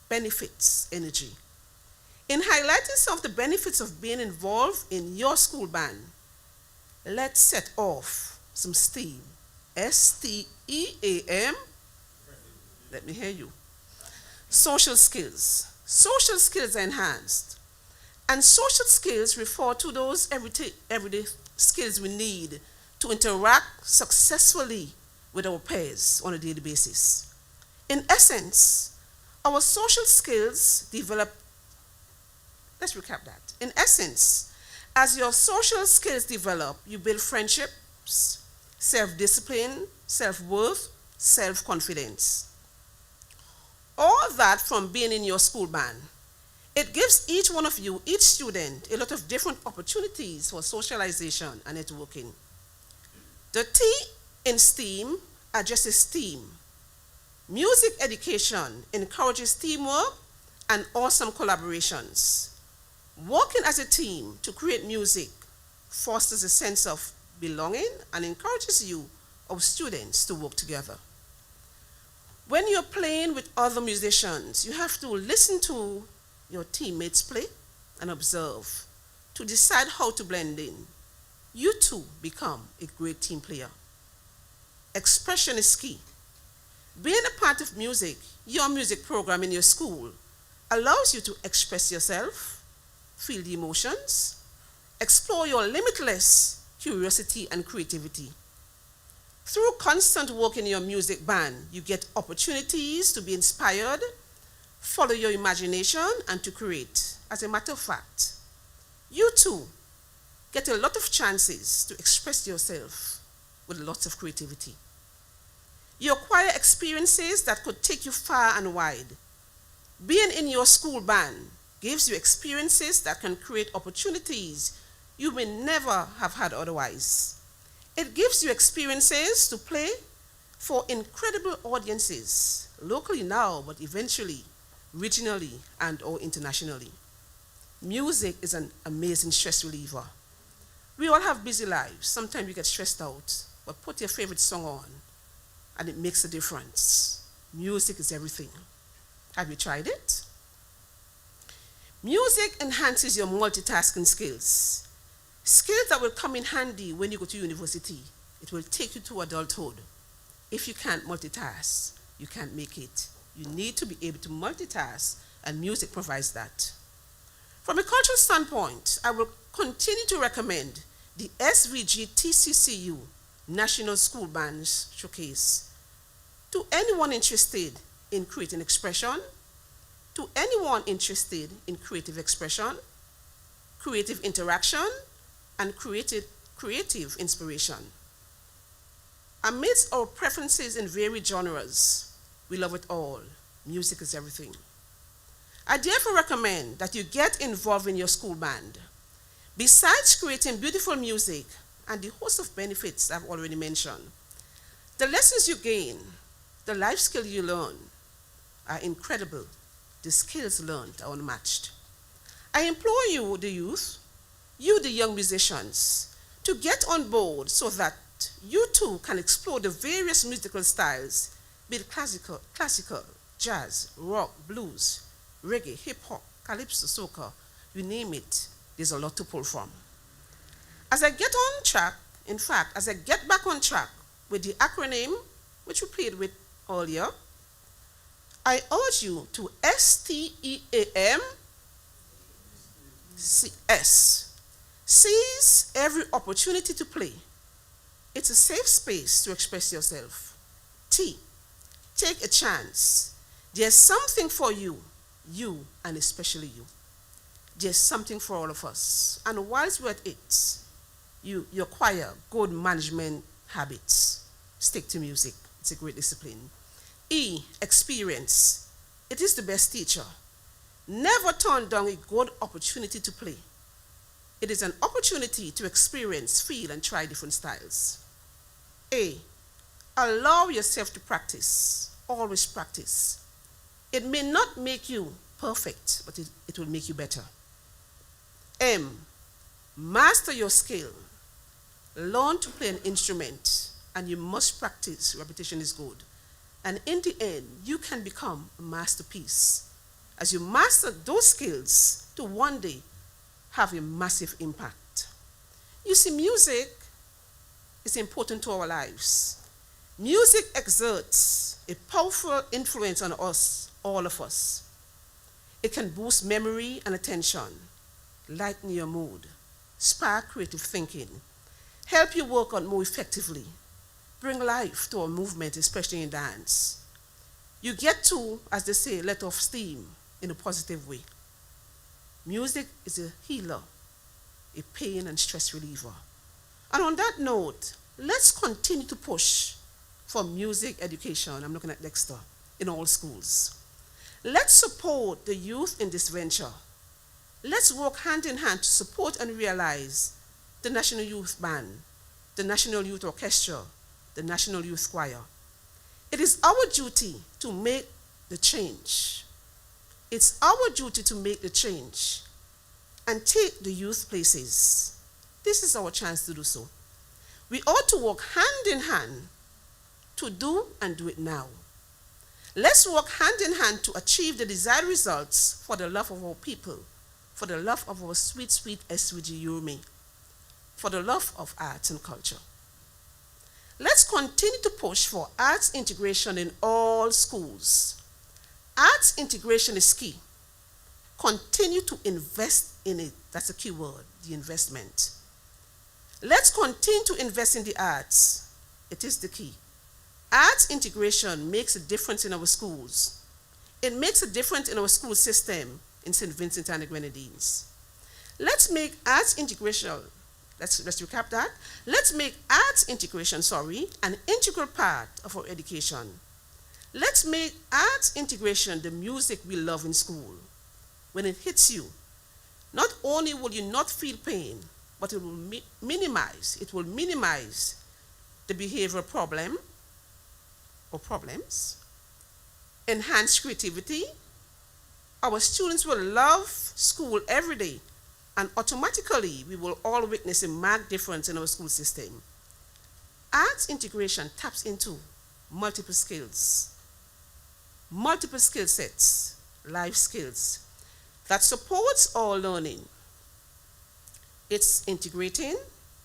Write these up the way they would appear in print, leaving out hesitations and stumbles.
benefits energy. In highlighting some of the benefits of being involved in your school band, let's set off some steam. STEAM. Let me hear you. Social skills. Social skills are enhanced. And social skills refer to those everyday skills we need to interact successfully with our peers on a daily basis. In essence, our social skills develop. Let's recap that. In essence, as your social skills develop, you build friendships, self-discipline, self-worth, self-confidence. All that from being in your school band. It gives each one of you, each student, a lot of different opportunities for socialization and networking. The T in STEAM addresses STEAM. Music education encourages teamwork and awesome collaborations. Working as a team to create music fosters a sense of belonging and encourages you, our students, to work together. When you're playing with other musicians, you have to listen to your teammates play and observe to decide how to blend in. You too become a great team player. Expression is key. Being a part of music, your music program in your school, allows you to express yourself, feel the emotions, explore your limitless curiosity and creativity. Through constant work in your music band, you get opportunities to be inspired, follow your imagination, and to create. As a matter of fact, you too get a lot of chances to express yourself with lots of creativity. You acquire experiences that could take you far and wide. Being in your school band gives you experiences that can create opportunities you may never have had otherwise. It gives you experiences to play for incredible audiences, locally now, but eventually, regionally, and or internationally. Music is an amazing stress reliever. We all have busy lives. Sometimes we get stressed out, but put your favorite song on, and it makes a difference. Music is everything. Have you tried it? Music enhances your multitasking skills. Skills that will come in handy when you go to university. It will take you to adulthood. If you can't multitask, you can't make it. You need to be able to multitask, and music provides that. From a cultural standpoint, I will continue to recommend the SVGTCCU National School Bands Showcase to anyone interested in creating expression, to anyone interested in creative expression, creative interaction, and creative inspiration. Amidst our preferences in varied genres, we love it all. Music is everything. I therefore recommend that you get involved in your school band. Besides creating beautiful music and the host of benefits I've already mentioned, the lessons you gain, the life skills you learn are incredible. The skills learned are unmatched. I implore you, the youth, you, the young musicians, to get on board so that you too can explore the various musical styles, be it classical, jazz, rock, blues, reggae, hip-hop, calypso, soca, you name it, there's a lot to pull from. As I get on track, in fact, as I get back on track with the acronym, which we played with earlier, I urge you to STEAM, seize every opportunity to play. It's a safe space to express yourself. T, take a chance. There's something for you, and especially you. There's something for all of us. And whilst we're at it, you acquire good management habits. Stick to music. It's a great discipline. E, experience. It is the best teacher. Never turn down a good opportunity to play. It is an opportunity to experience, feel, and try different styles. A, allow yourself to practice. Always practice. It may not make you perfect, but it will make you better. M, master your skill. Learn to play an instrument, and you must practice. Repetition is good. And in the end, you can become a masterpiece. as you master those skills to one day have a massive impact. You see, music is important to our lives. Music exerts a powerful influence on us, all of us. It can boost memory and attention, lighten your mood, spark creative thinking, help you work on more effectively, bring life to a movement, especially in dance. You get to, as they say, let off steam in a positive way. Music is a healer, a pain and stress reliever. And on that note, let's continue to push for music education, I'm looking at Dexter, in all schools. Let's support the youth in this venture. Let's work hand in hand to support and realize the National Youth Band, the National Youth Orchestra, the National Youth Choir. It is our duty to make the change. It's our duty to make the change and take the youth places. This is our chance to do so. We ought to work hand in hand to do and do it now. Let's work hand in hand to achieve the desired results for the love of our people, for the love of our sweet, sweet SVG Urumi, for the love of arts and culture. Let's continue to push for arts integration in all schools. Arts integration is key. Continue to invest in it. That's a key word, the investment. Let's continue to invest in the arts. It is the key. Arts integration makes a difference in our schools. It makes a difference in our school system in St. Vincent and the Grenadines. Let's make arts integration, let's recap that. Let's make arts integration, an integral part of our education. Let's make arts integration the music we love in school. When it hits you, not only will you not feel pain, but it will minimize the behavioral problem or problems, enhance creativity. Our students will love school every day, and automatically we will all witness a marked difference in our school system. Arts integration taps into multiple skill sets, life skills that supports all learning. It's integrating,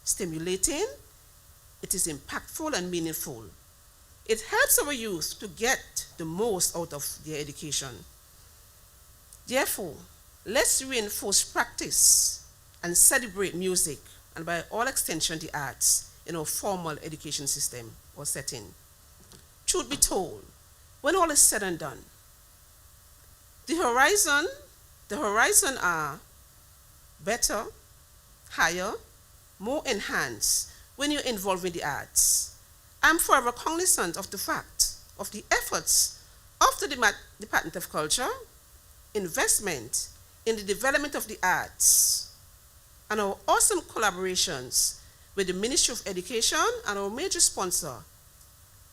stimulating, it is impactful and meaningful. It helps our youth to get the most out of their education. Therefore, let's reinforce practice and celebrate music, and by all extension the arts, in our formal education system or setting. Truth be told, when all is said and done, the horizon are better, higher, more enhanced when you're involved in the arts. I'm forever cognizant of the fact of the efforts of the Department of Culture, investment in the development of the arts, and our awesome collaborations with the Ministry of Education and our major sponsor,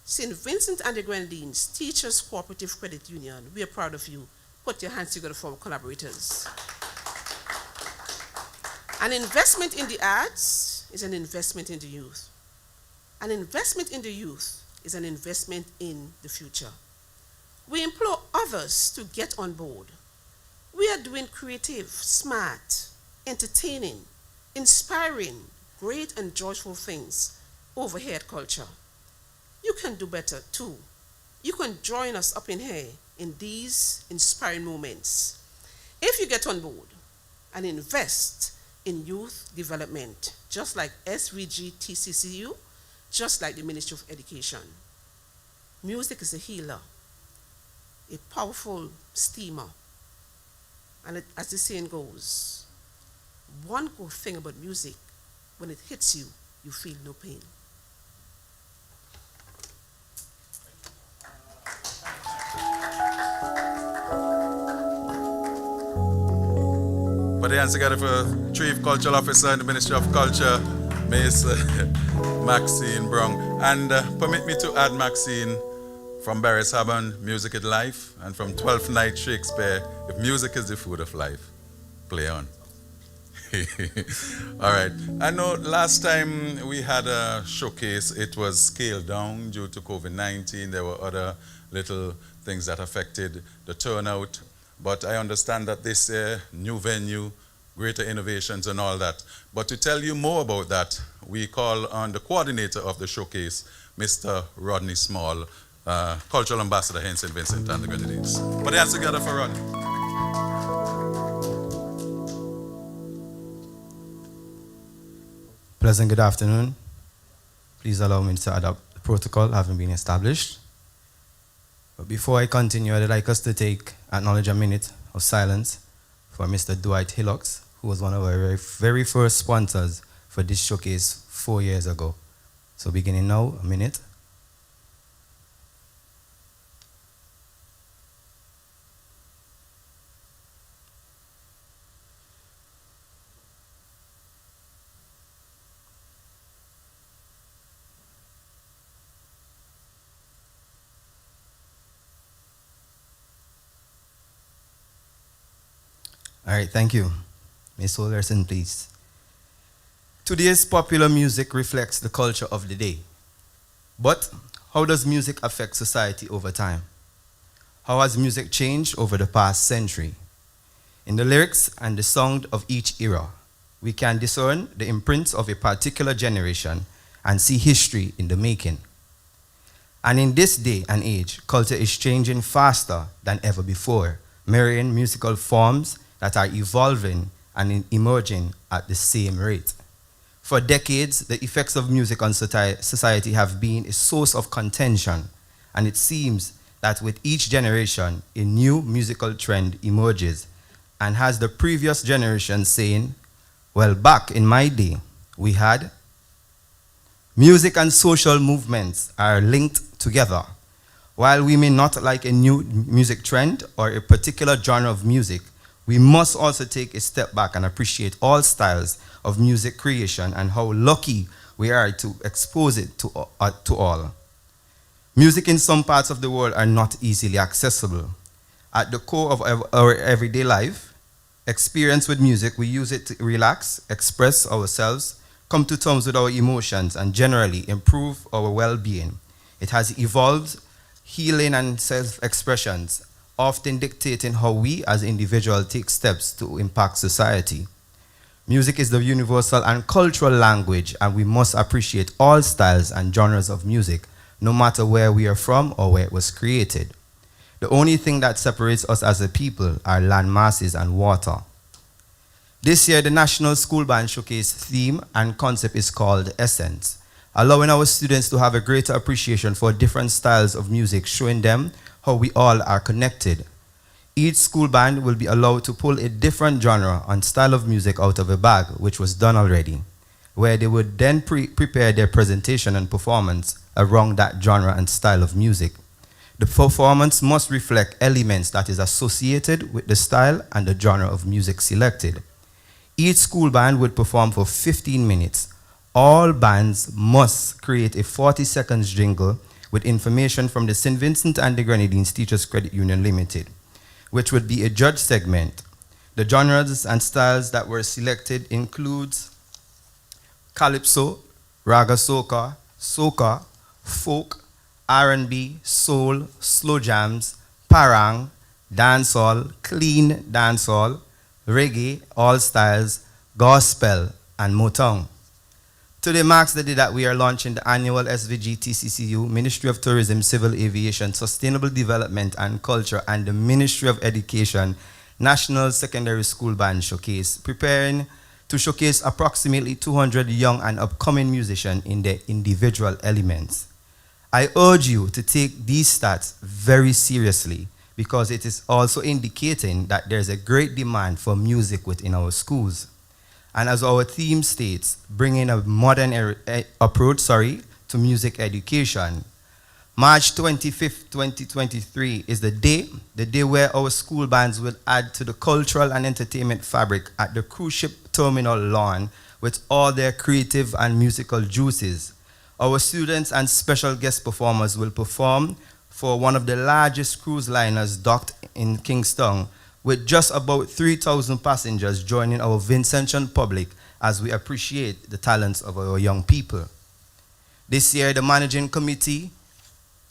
St. Vincent and the Grenadines Teachers Co-Operative Credit Union. We are proud of you. Put your hands together for our collaborators. An investment in the arts is an investment in the youth. An investment in the youth is an investment in the future. We implore others to get on board. We are doing creative, smart, entertaining, inspiring, great and joyful things over here at Culture. You can do better too. You can join us up in here in these inspiring moments. If you get on board and invest in youth development, just like SVGTCCU, just like the Ministry of Education. Music is a healer, a powerful steamer. And as the saying goes, one good thing about music, when it hits you, you feel no pain. But the answer got it for Chief Cultural Officer in the Ministry of Culture, Miss Maxine Brown. And permit me to add Maxine from Barry's Haban, Music is Life, and from 12th Night Shakespeare, If Music is the Food of Life. Play on. All right. I know last time we had a showcase, it was scaled down due to COVID-19. There were other little things that affected the turnout. but I understand that this new venue, greater innovations and all that. But to tell you more about that, we call on the coordinator of the showcase, Mr. Rodney Small, Cultural Ambassador here in St. Vincent and the Grenadines. Put your hands together for Rodney. Pleasant good afternoon. Please allow me to adopt the protocol having been established. But before I continue, I'd like us to acknowledge a minute of silence for Mr. Dwight Hillocks, who was one of our very first sponsors for this showcase 4 years ago. So beginning now, a minute. All right, thank you. Ms. Holderson, please. Today's popular music reflects the culture of the day. But how does music affect society over time? How has music changed over the past century? In the lyrics and the sound of each era, we can discern the imprints of a particular generation and see history in the making. And in this day and age, culture is changing faster than ever before, mirroring musical forms that are evolving and emerging at the same rate. For decades, the effects of music on society have been a source of contention, and it seems that with each generation, a new musical trend emerges, and has the previous generation saying, well, back in my day, we had. Music and social movements are linked together. While we may not like a new music trend or a particular genre of music, we must also take a step back and appreciate all styles of music creation and how lucky we are to expose it to all. Music in some parts of the world are not easily accessible. At the core of our everyday life, experience with music, we use it to relax, express ourselves, come to terms with our emotions, and generally improve our well-being. It has evolved healing and self-expressions, often dictating how we as individuals take steps to impact society. Music is the universal and cultural language, and we must appreciate all styles and genres of music, no matter where we are from or where it was created. The only thing that separates us as a people are land masses and water. This year, the National School Band Showcase theme and concept is called Essence, allowing our students to have a greater appreciation for different styles of music, showing them how we all are connected. Each school band will be allowed to pull a different genre and style of music out of a bag, which was done already, where they would then prepare their presentation and performance around that genre and style of music. The performance must reflect elements that is associated with the style and the genre of music selected. Each school band would perform for 15 minutes. All bands must create a 40-second jingle with information from the St. Vincent and the Grenadines Teachers Credit Union Limited, which would be a judge segment. The genres and styles that were selected includes calypso, raga soca, soca, folk, R&B, soul, slow jams, parang, dancehall, clean dancehall, reggae, all styles, gospel, and Motown. Today marks the day that we are launching the annual SVGTCCU, Ministry of Tourism, Civil Aviation, Sustainable Development and Culture, and the Ministry of Education National Secondary School Band Showcase, preparing to showcase approximately 200 young and upcoming musicians in their individual elements. I urge you to take these stats very seriously, because it is also indicating that there's a great demand for music within our schools. And as our theme states, bringing a modern approach to music education. March 25th, 2023 is the day where our school bands will add to the cultural and entertainment fabric at the cruise ship terminal lawn with all their creative and musical juices. Our students and special guest performers will perform for one of the largest cruise liners docked in Kingston, with just about 3,000 passengers joining our Vincentian public as we appreciate the talents of our young people. This year, the managing committee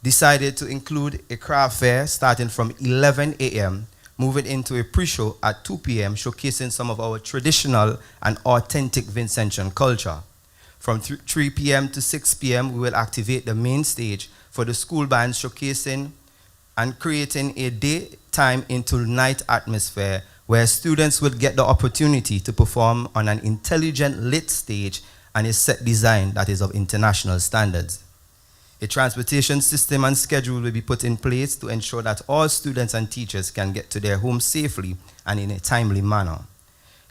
decided to include a craft fair starting from 11 a.m. moving into a pre-show at 2 p.m. showcasing some of our traditional and authentic Vincentian culture. From 3 p.m. to 6 p.m., we will activate the main stage for the school band showcasing and creating a daytime into night atmosphere where students would get the opportunity to perform on an intelligent lit stage and a set design that is of international standards. A transportation system and schedule will be put in place to ensure that all students and teachers can get to their homes safely and in a timely manner.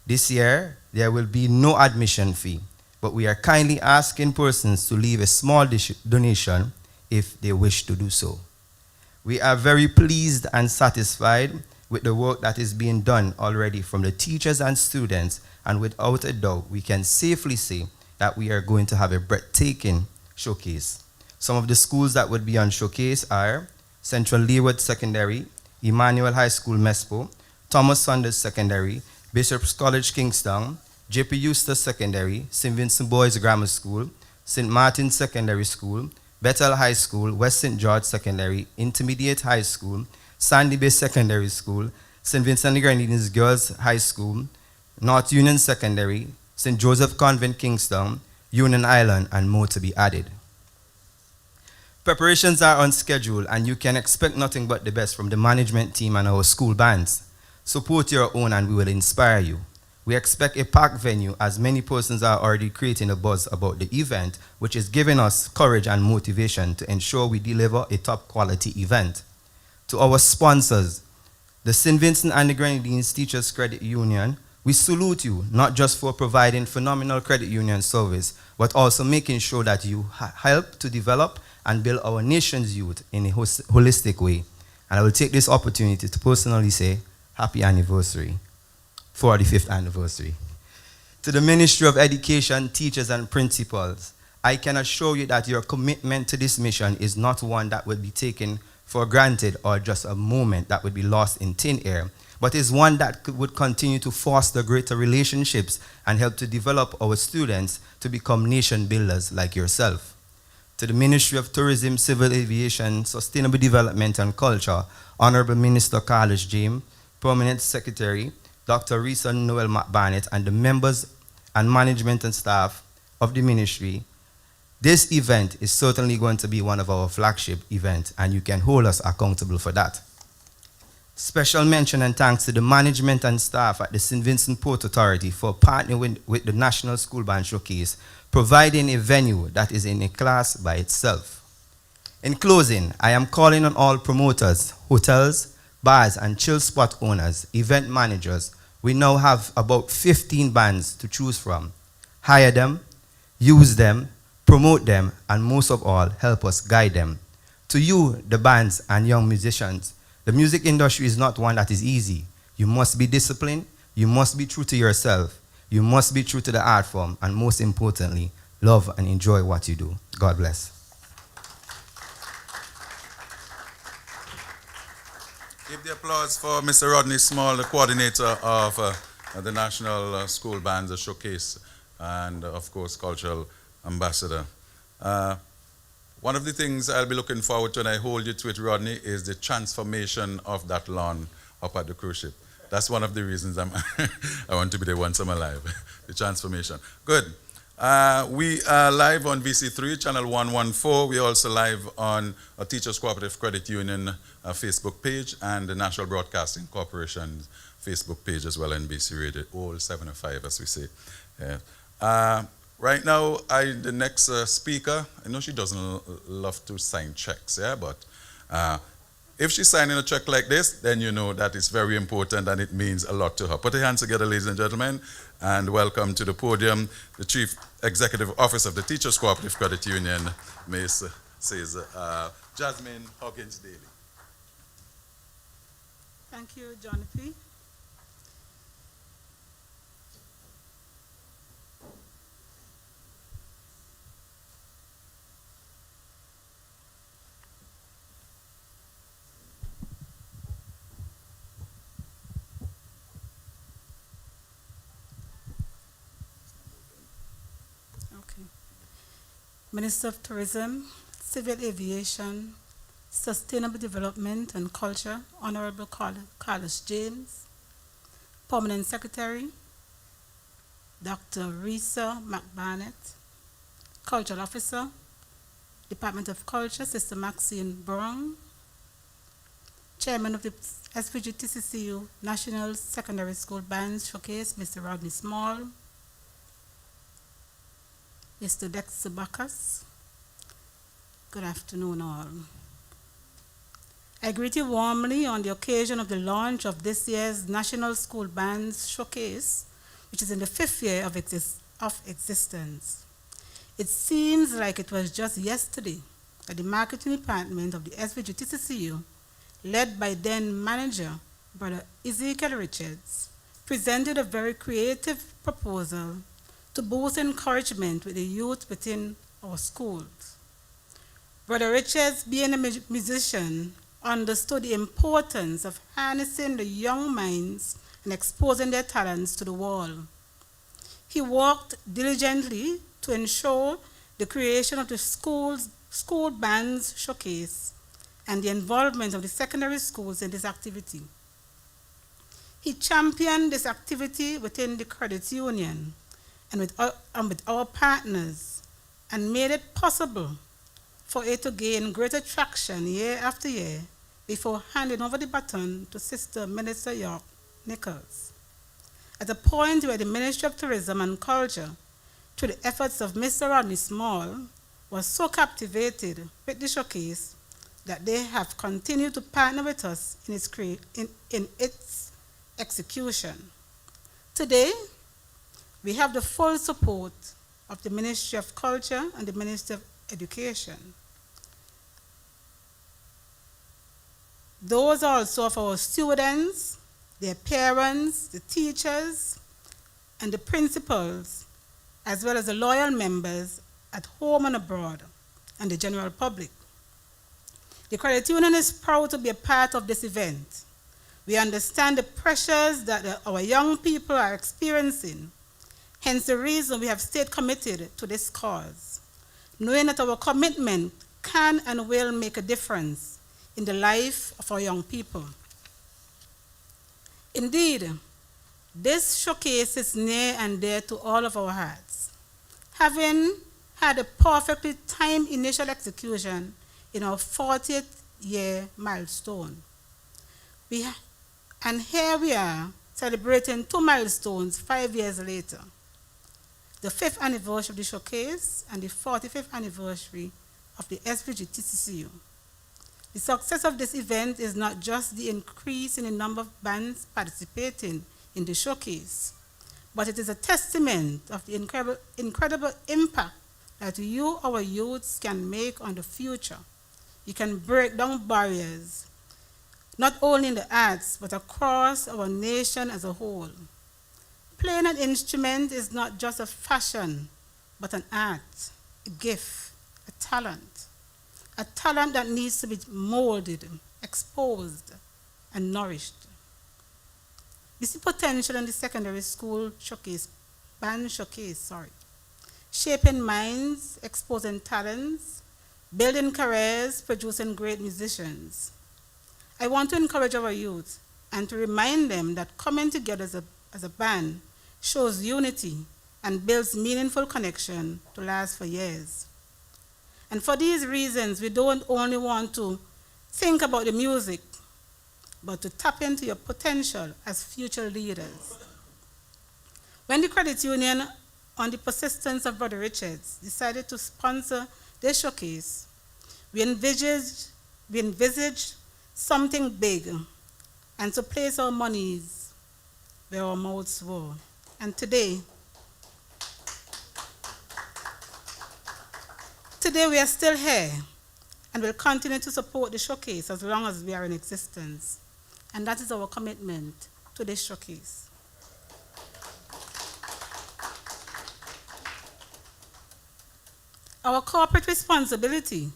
This year, there will be no admission fee, but we are kindly asking persons to leave a small donation if they wish to do so. We are very pleased and satisfied with the work that is being done already from the teachers and students, and without a doubt, we can safely say that we are going to have a breathtaking showcase. Some of the schools that would be on showcase are Central Leeward Secondary, Emmanuel High School Mespo, Thomas Saunders Secondary, Bishop's College Kingston, J.P. Eustace Secondary, St. Vincent Boys Grammar School, St. Martin Secondary School, Bethel High School, West St. George Secondary, Intermediate High School, Sandy Bay Secondary School, St. Vincent and Grenadines Girls High School, North Union Secondary, St. Joseph Convent Kingston, Union Island, and more to be added. Preparations are on schedule, and you can expect nothing but the best from the management team and our school bands. Support your own and we will inspire you. We expect a packed venue as many persons are already creating a buzz about the event, which is giving us courage and motivation to ensure we deliver a top quality event. To our sponsors, the St. Vincent and the Grenadines Teachers Credit Union, we salute you not just for providing phenomenal credit union service, but also making sure that you help to develop and build our nation's youth in a holistic way. And I will take this opportunity to personally say, happy anniversary, 45th anniversary. To the Ministry of Education, teachers and principals, I can assure you that your commitment to this mission is not one that would be taken for granted or just a moment that would be lost in thin air, but is one that would continue to foster greater relationships and help to develop our students to become nation builders like yourself. To the Ministry of Tourism, Civil Aviation, Sustainable Development and Culture, Honorable Minister Carlos James, Permanent Secretary, Dr. Risa Noel McBarnett, and the members and management and staff of the ministry, this event is certainly going to be one of our flagship events, and you can hold us accountable for that. Special mention and thanks to the management and staff at the St. Vincent Port Authority for partnering with the National School Band Showcase, providing a venue that is in a class by itself. In closing, I am calling on all promoters, hotels, bars, and chill spot owners, event managers. We now have about 15 bands to choose from. Hire them, use them, promote them, and most of all, help us guide them. To you, the bands and young musicians, the music industry is not one that is easy. You must be disciplined, you must be true to yourself, you must be true to the art form, and most importantly, love and enjoy what you do. God bless. Give the applause for Mr. Rodney Small, the coordinator of the National School Bands Showcase, and of course, cultural ambassador. One of the things I'll be looking forward to, and I hold you to it, Rodney, is the transformation of that lawn up at the cruise ship. That's one of the reasons I want to be there once I'm alive, the transformation. Good. We are live on VC3, channel 114. We're also live on a Teachers Cooperative Credit Union Facebook page and the National Broadcasting Corporation Facebook page as well, NBC Radio, all 705 as we say. Yeah. Right now, the next speaker, I know she doesn't love to sign checks, yeah, but if she's signing a check like this, then you know that it's very important and it means a lot to her. Put your hands together, ladies and gentlemen, and welcome to the podium, the Chief Executive Officer of the Teachers Cooperative Credit Union, Ms. Jasmine Hawkins Daly. Thank you, Jonathan. Minister of Tourism, Civil Aviation, Sustainable Development and Culture, Honorable Carlos James, Permanent Secretary, Dr. Risa McBarnett, Cultural Officer, Department of Culture, Sister Maxine Brown, Chairman of the SVGTCCU National Secondary School Bands Showcase, Mr. Rodney Small, Mr. Dexter Bacchus. Good afternoon, all. I greet you warmly on the occasion of the launch of this year's National School Bands Showcase, which is in the 5th year of existence. It seems like it was just yesterday that the marketing department of the SVGTCCU, led by then manager, Brother Ezekiel Richards, presented a very creative proposal to boost encouragement with the youth within our schools. Brother Richards, being a musician, understood the importance of harnessing the young minds and exposing their talents to the world. He worked diligently to ensure the creation of the school bands showcase and the involvement of the secondary schools in this activity. He championed this activity within the credit union and with our partners, and made it possible for it to gain greater traction year after year before handing over the baton to Sister Minister York Nichols. At a point where the Ministry of Tourism and Culture, through the efforts of Mr. Rodney Small, was so captivated with the showcase that they have continued to partner with us in its execution. Today, we have the full support of the Ministry of Culture and the Ministry of Education. Those also of our students, their parents, the teachers, and the principals, as well as the loyal members at home and abroad, and the general public. The credit union is proud to be a part of this event. We understand the pressures that our young people are experiencing, hence the reason we have stayed committed to this cause, knowing that our commitment can and will make a difference in the life of our young people. Indeed, this showcase is near and dear to all of our hearts, having had a perfectly timed initial execution in our 40th year milestone. And here we are celebrating 2 milestones 5 years later, the 5th anniversary of the showcase and the 45th anniversary of the SVGTCCU. The success of this event is not just the increase in the number of bands participating in the showcase, but it is a testament of the incredible impact that you, our youths, can make on the future. You can break down barriers, not only in the arts, but across our nation as a whole. Playing an instrument is not just a fashion, but an art, a gift, a talent that needs to be molded, exposed, and nourished. We see potential in the secondary school band showcase, shaping minds, exposing talents, building careers, producing great musicians. I want to encourage our youth and to remind them that coming together as a band shows unity and builds meaningful connection to last for years. And for these reasons, we don't only want to think about the music, but to tap into your potential as future leaders. When the credit union, on the persistence of Brother Richards, decided to sponsor this showcase, we envisaged something big and to place our monies where our mouths were. And today we are still here and will continue to support the showcase as long as we are in existence. And that is our commitment to this showcase. Our corporate responsibility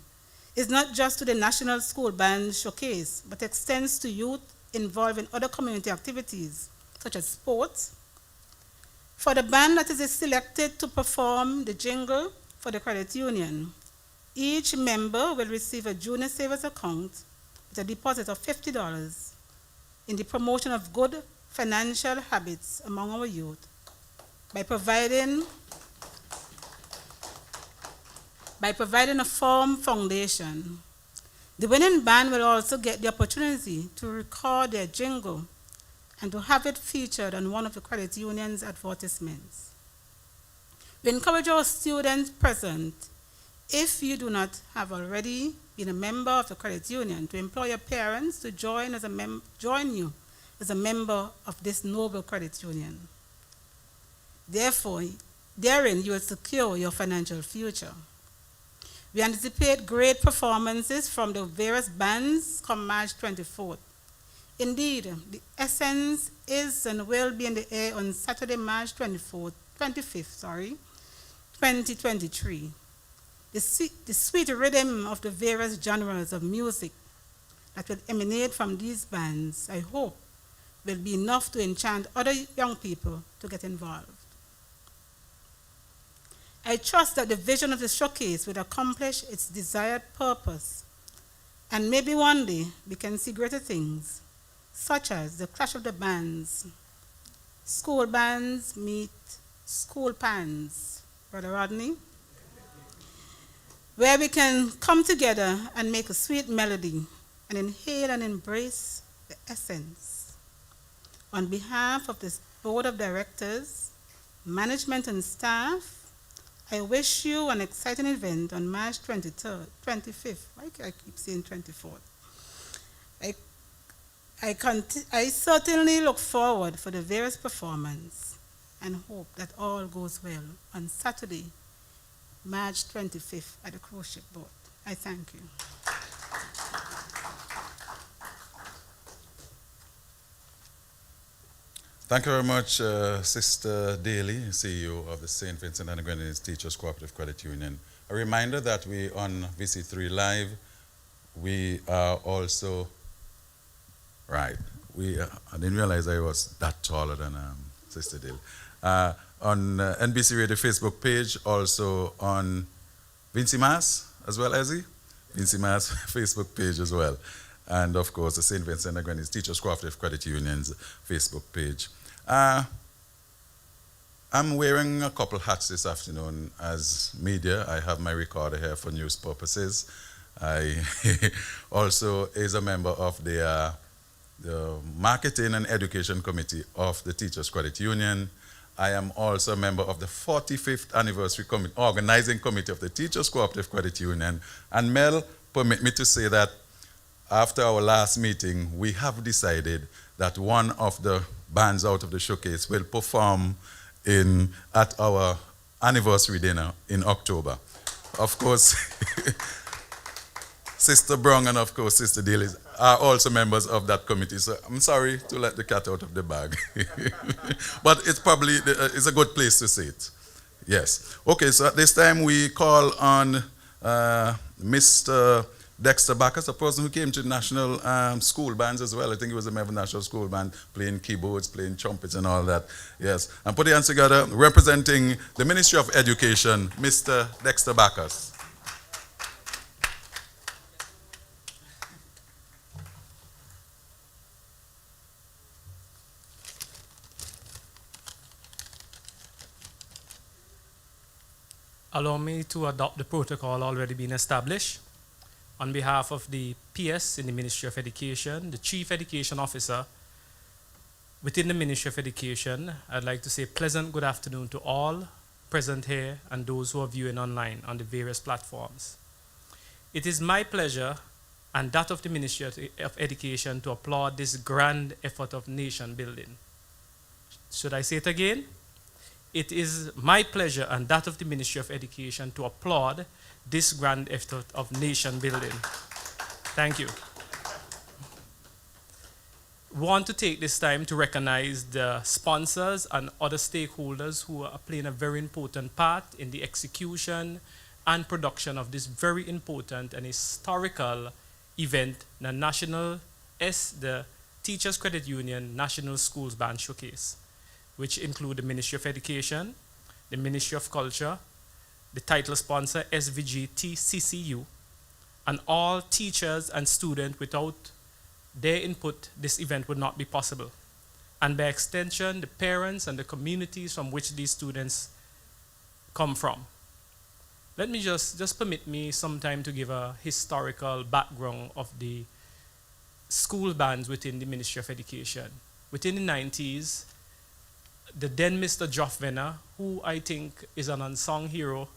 is not just to the National School Band Showcase, but extends to youth involved in other community activities, such as sports. For the band that is selected to perform the jingle for the credit union, Each member will receive a junior savers account with a deposit of $50 in the promotion of good financial habits among our youth by providing a firm foundation. The winning band will also get the opportunity to record their jingle and to have it featured on one of the credit union's advertisements. We encourage our students present, if you do not have already been a member of the credit union, to employ your parents to join you as a member of this noble credit union. Therefore, therein you will secure your financial future. We anticipate great performances from the various bands come March 24th. Indeed, the essence is and will be in the air on Saturday, March 25th, 2023. The sweet rhythm of the various genres of music that will emanate from these bands, I hope, will be enough to enchant other young people to get involved. I trust that the vision of the showcase will accomplish its desired purpose, and maybe one day we can see greater things, such as the clash of the bands, school bands meet school bands, Brother Rodney, where we can come together and make a sweet melody and inhale and embrace the essence. On behalf of this board of directors, management and staff, I wish you an exciting event on March 23rd, 25th. I keep saying 24th. I certainly look forward for the various performance and hope that all goes well on Saturday, March 25th at the cruise ship boat. I thank you. Thank you very much, Sister Daly, CEO of the St. Vincent and the Grenadines Teachers Cooperative Credit Union. A reminder that we on VC3 Live, we are also, right, I didn't realize I was that taller than Sister Daly. On NBC Radio Facebook page, also on Vincy Mass as well, Ezzy? Vincy Mass Facebook page as well. And of course, the St. Vincent and the Grenadines Teachers Cooperative Credit Union's Facebook page. I'm wearing a couple hats this afternoon as media. I have my recorder here for news purposes. I also is a member of the Marketing and Education Committee of the Teachers Credit Union. I am also a member of the 45th Anniversary Organizing Committee of the Teachers Cooperative Credit Union. And Mel, permit me to say that after our last meeting, we have decided that one of the bands out of the showcase will perform at our anniversary dinner in October. Of course, Sister Brong and of course Sister Daly are also members of that committee. So I'm sorry to let the cat out of the bag. But it's probably it's a good place to say it. Yes. Okay, so at this time we call on Mr. Dexter Backus, a person who came to national school bands as well. I think he was a member of National School Band, playing keyboards, playing trumpets and all that. Yes. And put your hands together, representing the Ministry of Education, Mr. Dexter Backus. Allow me to adopt the protocol already being established. On behalf of the PS in the Ministry of Education, the Chief Education Officer within the Ministry of Education, I'd like to say pleasant good afternoon to all present here and those who are viewing online on the various platforms. It is my pleasure and that of the Ministry of Education to applaud this grand effort of nation building. Should I say it again? It is my pleasure and that of the Ministry of Education to applaud this grand effort of nation building. Thank you. We want to take this time to recognize the sponsors and other stakeholders who are playing a very important part in the execution and production of this very important and historical event, the Teachers Credit Union National Schools Band Showcase, which include the Ministry of Education, the Ministry of Culture, the title sponsor, SVGTCCU, and all teachers and students. Without their input, this event would not be possible. And by extension, the parents and the communities from which these students come from. Let me just permit me some time to give a historical background of the school bands within the Ministry of Education. Within the 90s, the then Mr. Geoff Venner, who I think is an unsung hero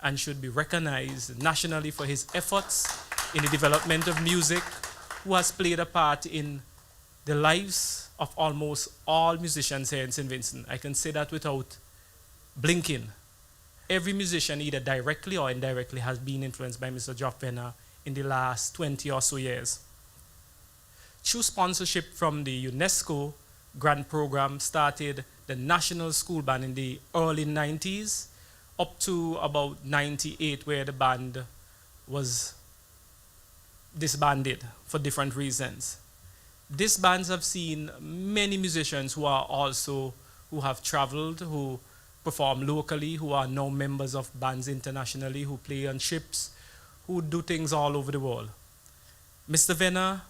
and should be recognized nationally for his efforts in the development of music, who has played a part in the lives of almost all musicians here in St. Vincent. I can say that without blinking. Every musician, either directly or indirectly, has been influenced by Mr. Geoff Venner in the last 20 or so years. Through sponsorship from the UNESCO grant program, started the National School Band in the early 90s, up to about 98, where the band was disbanded for different reasons. These bands have seen many musicians who have traveled, who perform locally, who are now members of bands internationally, who play on ships, who do things all over the world. Mr. Venner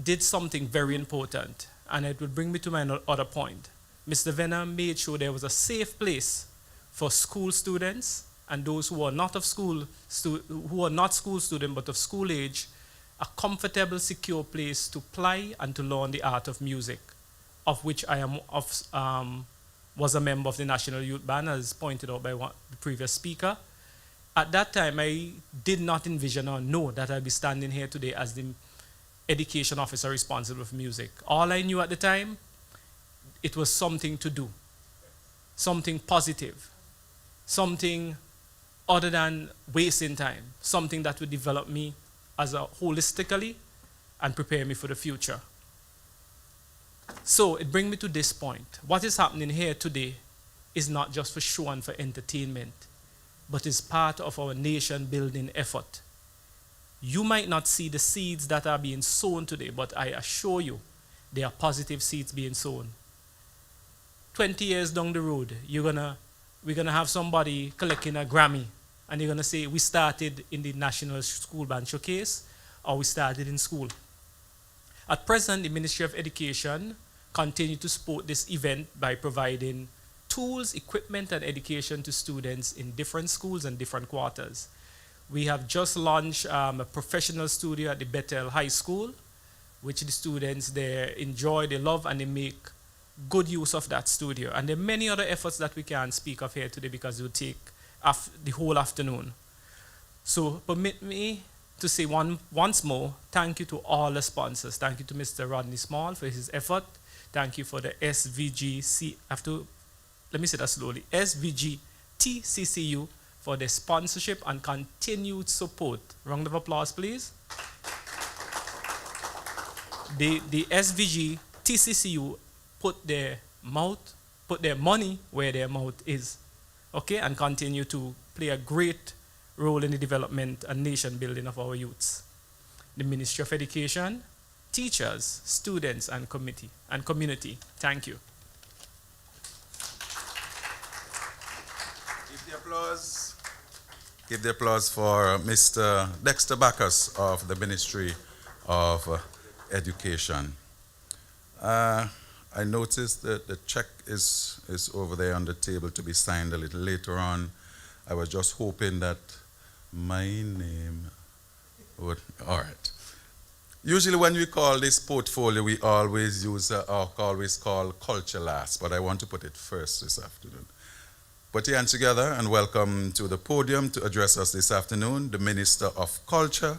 did something very important, and it will bring me to my other point. Mr. Venner made sure there was a safe place for school students and those who are not school students but of school age, a comfortable, secure place to play and to learn the art of music, of which I was a member of the National Youth Band, as pointed out by the previous speaker. At that time, I did not envision or know that I'd be standing here today as the education officer responsible for music. All I knew at the time, it was something to do, something positive, something other than wasting time, something that would develop me as a holistically and prepare me for the future. So it brings me to this point. What is happening here today is not just for show and for entertainment, but is part of our nation building effort. You might not see the seeds that are being sown today, but I assure you, there are positive seeds being sown. 20 years down the road, we're gonna have somebody collecting a Grammy, and they're gonna say, we started in the National School Band Showcase, or we started in school. At present, the Ministry of Education continue to support this event by providing tools, equipment, and education to students in different schools and different quarters. We have just launched a professional studio at the Bethel High School, which the students there enjoy, they love, and they make good use of that studio. And there are many other efforts that we can't speak of here today because it will take the whole afternoon. So permit me to say once more, thank you to all the sponsors. Thank you to Mr. Rodney Small for his effort. Thank you for the SVGTCCU for their sponsorship and continued support. Round of applause, please. The SVGTCCU put their money where their mouth is, okay, and continue to play a great role in the development and nation building of our youths. The Ministry of Education, teachers, students, and community. Thank you. Give the applause for Mr. Dexter Bacchus of the Ministry of Education. I noticed that the check is over there on the table to be signed a little later on. I was just hoping that my name would, all right. Usually when we call this portfolio, we always call culture last, but I want to put it first this afternoon. Put your hands together and welcome to the podium to address us this afternoon, the Minister of Culture,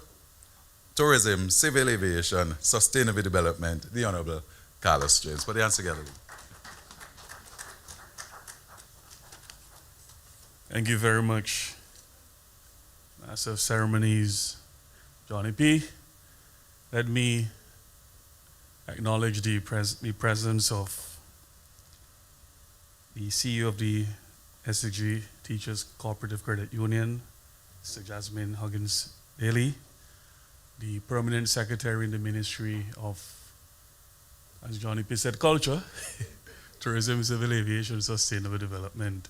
Tourism, Civil Aviation, Sustainable Development, the Honorable Carlos James. Put your hands together. Thank you very much, Master of Ceremonies, Johnny P. Let me acknowledge the presence of the CEO of the SVG Teachers Cooperative Credit Union, Mr. Jasmine Huggins Daly, the Permanent Secretary in the Ministry of, as Johnny P. said, Culture, Tourism, Civil Aviation, Sustainable Development.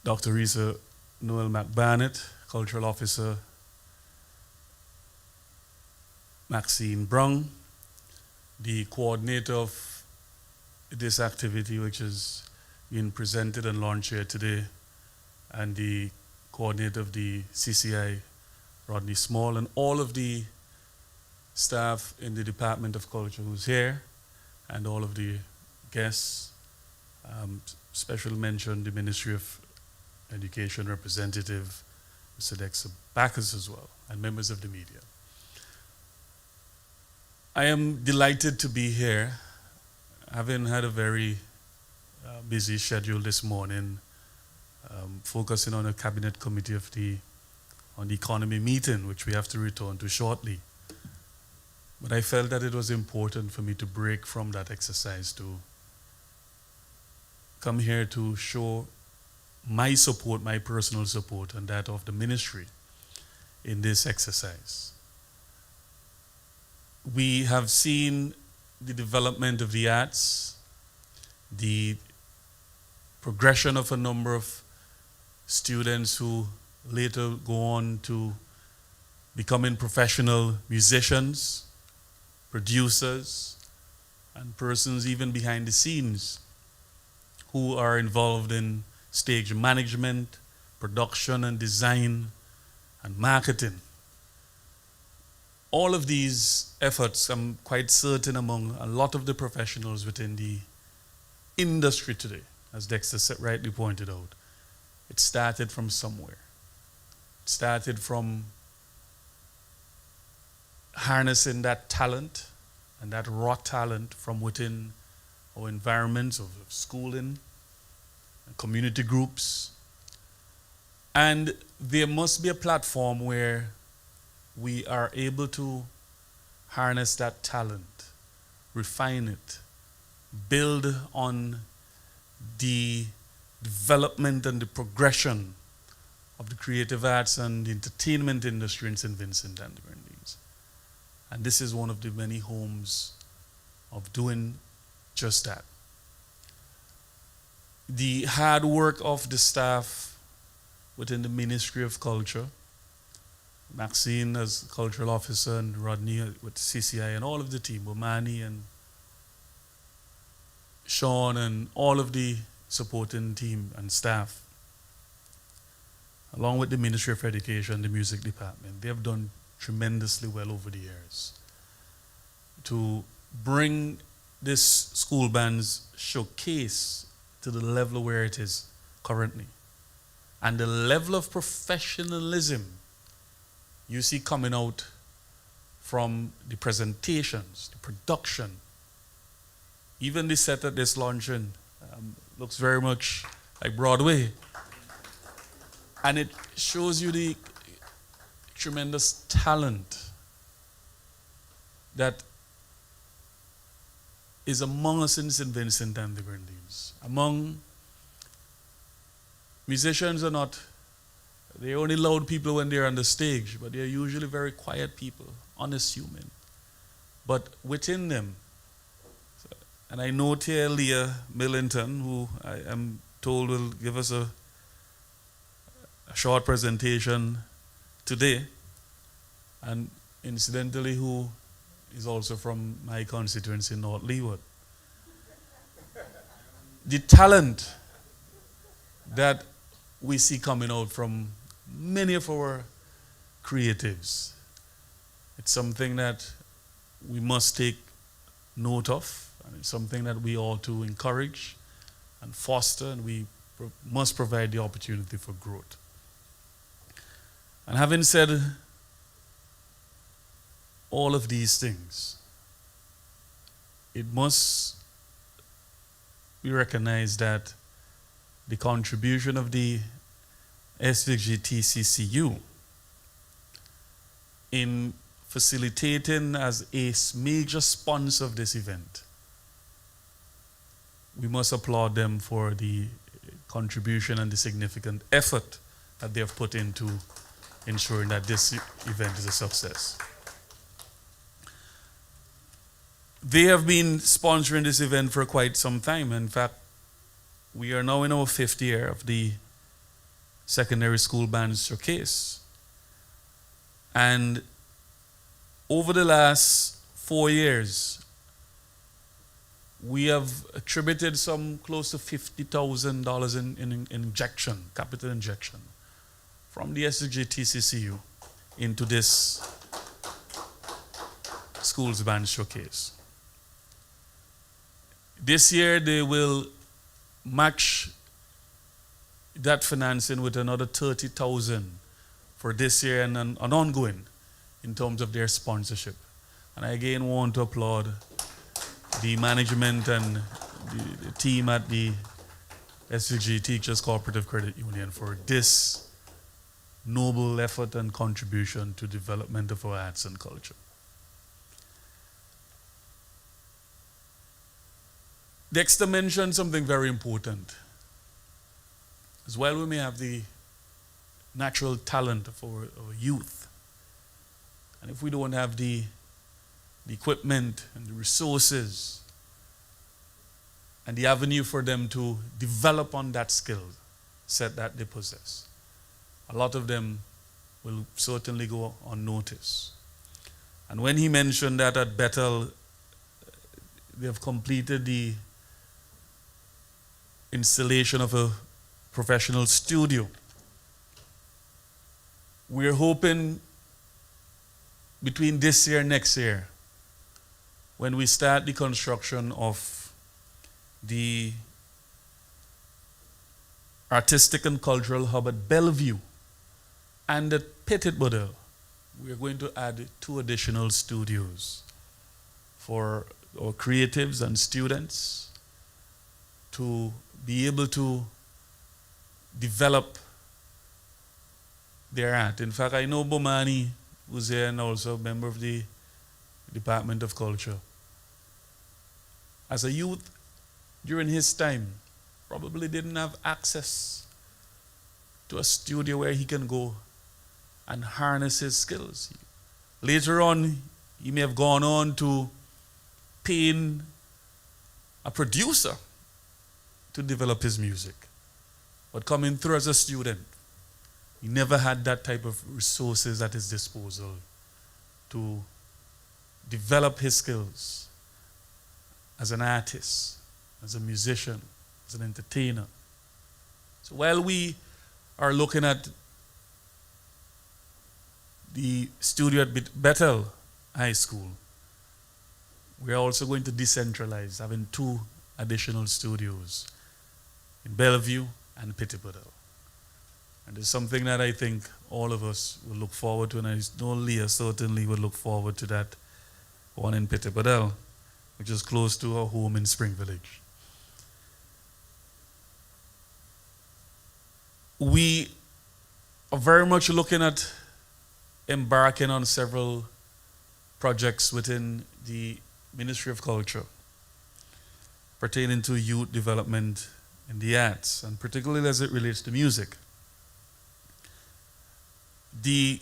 Dr. Risa Noel McBarnett, Cultural Officer Maxine Brung, the coordinator of this activity, which is being presented and launched here today, and the coordinator of the CCI, Rodney Small, and all of the staff in the Department of Culture who's here, and all of the guests. Special mention, the Ministry of Education representative, Mr. Dexter Backus as well, and members of the media. I am delighted to be here, having had a very busy schedule this morning, focusing on a cabinet committee on the economy meeting, which we have to return to shortly. But I felt that it was important for me to break from that exercise to come here to show my support, my personal support, and that of the ministry in this exercise. We have seen the development of the arts, the progression of a number of students who later go on to becoming professional musicians, producers, and persons even behind the scenes who are involved in stage management, production and design, and marketing. All of these efforts, I'm quite certain, among a lot of the professionals within the industry today, as Dexter rightly pointed out, it started from somewhere. It started from harnessing that talent and that raw talent from within our environments of schooling, community groups. And there must be a platform where we are able to harness that talent, refine it, build on the development and the progression of the creative arts and the entertainment industry in St. Vincent and the Grenadines. And this is one of the many homes of doing just that. The hard work of the staff within the Ministry of Culture, Maxine as cultural officer and Rodney with CCI and all of the team, Bomani and Sean and all of the supporting team and staff, along with the Ministry of Education, the music department, they have done tremendously well over the years to bring this school band's showcase to the level where it is currently. And the level of professionalism you see coming out from the presentations, the production, even the set at this luncheon looks very much like Broadway. And it shows you the tremendous talent that is among us in St. Vincent and the Grenadines. Among musicians are not, they're only loud people when they're on the stage, but they're usually very quiet people, unassuming. But within them, and I know here Leah Millington, who I am told will give us a short presentation today, and incidentally who is also from my constituency, North Leeward. The talent that we see coming out from many of our creatives, it's something that we must take note of, and it's something that we ought to encourage and foster, and we must provide the opportunity for growth. And having said all of these things, it must be recognized that the contribution of the SVGTCCU in facilitating as a major sponsor of this event, we must applaud them for the contribution and the significant effort that they have put into ensuring that this event is a success. They have been sponsoring this event for quite some time. In fact, we are now in our 5th year of the secondary school bands showcase. And over the last 4 years, we have attributed some close to $50,000 in injection, capital injection, from the SVGTCCU into this schools band showcase. This year they will match that financing with another 30,000 for this year and an ongoing in terms of their sponsorship. And I again want to applaud the management and the team at the SVG Teachers Cooperative Credit Union for this noble effort and contribution to development of our arts and culture. Dexter mentioned something very important. As well, we may have the natural talent of our youth. And if we don't have the equipment and the resources and the avenue for them to develop on that skill set that they possess, a lot of them will certainly go unnoticed. And when he mentioned that at Bethel, they have completed the installation of a professional studio, we're hoping between this year and next year, when we start the construction of the artistic and cultural hub at Bellevue and at Petit Bodel, we're going to add 2 additional studios for our creatives and students to be able to develop their art. In fact, I know Bomani was here and also a member of the Department of Culture. As a youth, during his time, probably didn't have access to a studio where he can go and harness his skills. Later on, he may have gone on to paying a producer to develop his music. But coming through as a student, he never had that type of resources at his disposal to develop his skills as an artist, as a musician, as an entertainer. So while we are looking at the studio at Bethel High School, we are also going to decentralize, having 2 additional studios in Bellevue and Petit Bodel. And it's something that I think all of us will look forward to, and I know Leah certainly will look forward to that one in Petit Bodel, which is close to our home in Spring Village. We are very much looking at embarking on several projects within the Ministry of Culture pertaining to youth development in the arts, and particularly as it relates to music. The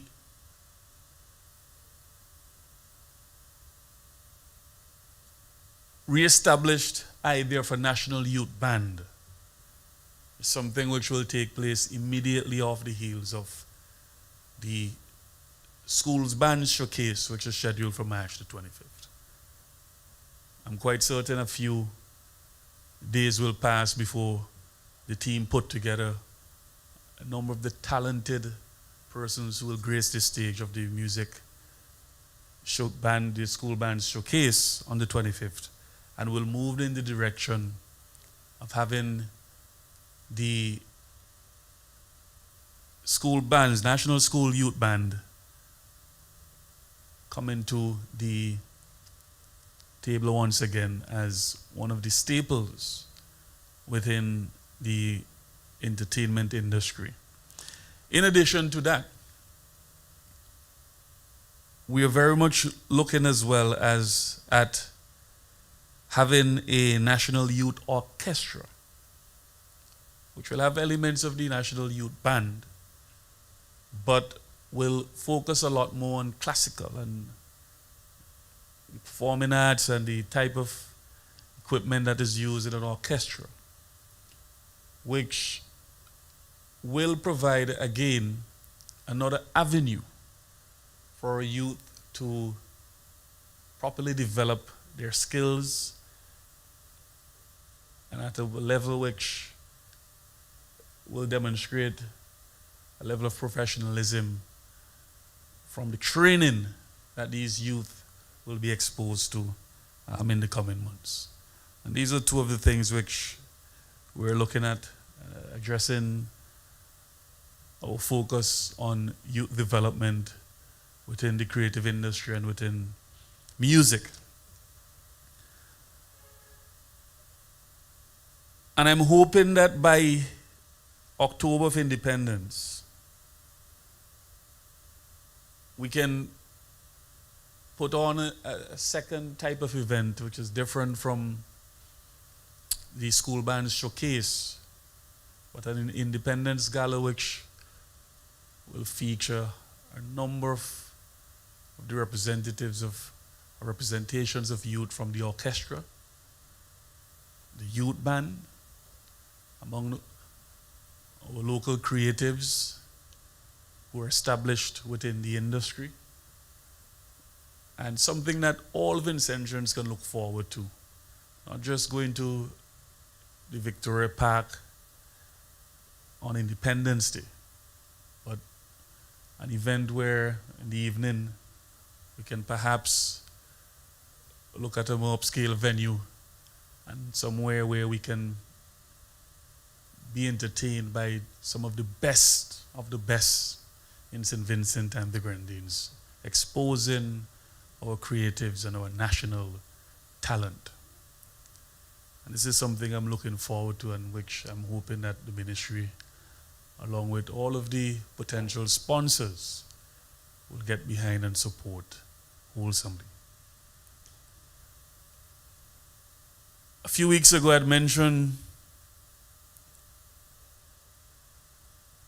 re-established idea of a national youth band is something which will take place immediately off the heels of the school's band showcase, which is scheduled for March the 25th. I'm quite certain a few days will pass before the team put together a number of the talented persons who will grace the stage of the music show band, the school band showcase on the 25th, and will move in the direction of having the school bands, National School Youth Band, come into the table once again as one of the staples within the entertainment industry. In addition to that, we are very much looking as well as at having a National Youth Orchestra, which will have elements of the National Youth Band, but will focus a lot more on classical and performing arts and the type of equipment that is used in an orchestra, which will provide again another avenue for our youth to properly develop their skills and at a level which will demonstrate a level of professionalism from the training that these youth will be exposed to in the coming months. And these are two of the things which we're looking at addressing our focus on youth development within the creative industry and within music. And I'm hoping that by October of Independence, we can put on a second type of event which is different from the school band showcase, but an Independence Gala which will feature a number of the representations of youth from the orchestra, the youth band, among our local creatives who are established within the industry, and something that all Vincentians can look forward to. Not just going to the Victoria Park on Independence Day, but an event where in the evening we can perhaps look at a more upscale venue and somewhere where we can be entertained by some of the best in St. Vincent and the Grenadines, exposing our creatives and our national talent. And this is something I'm looking forward to, and which I'm hoping that the ministry, along with all of the potential sponsors, will get behind and support wholesomely. A few weeks ago, I had mentioned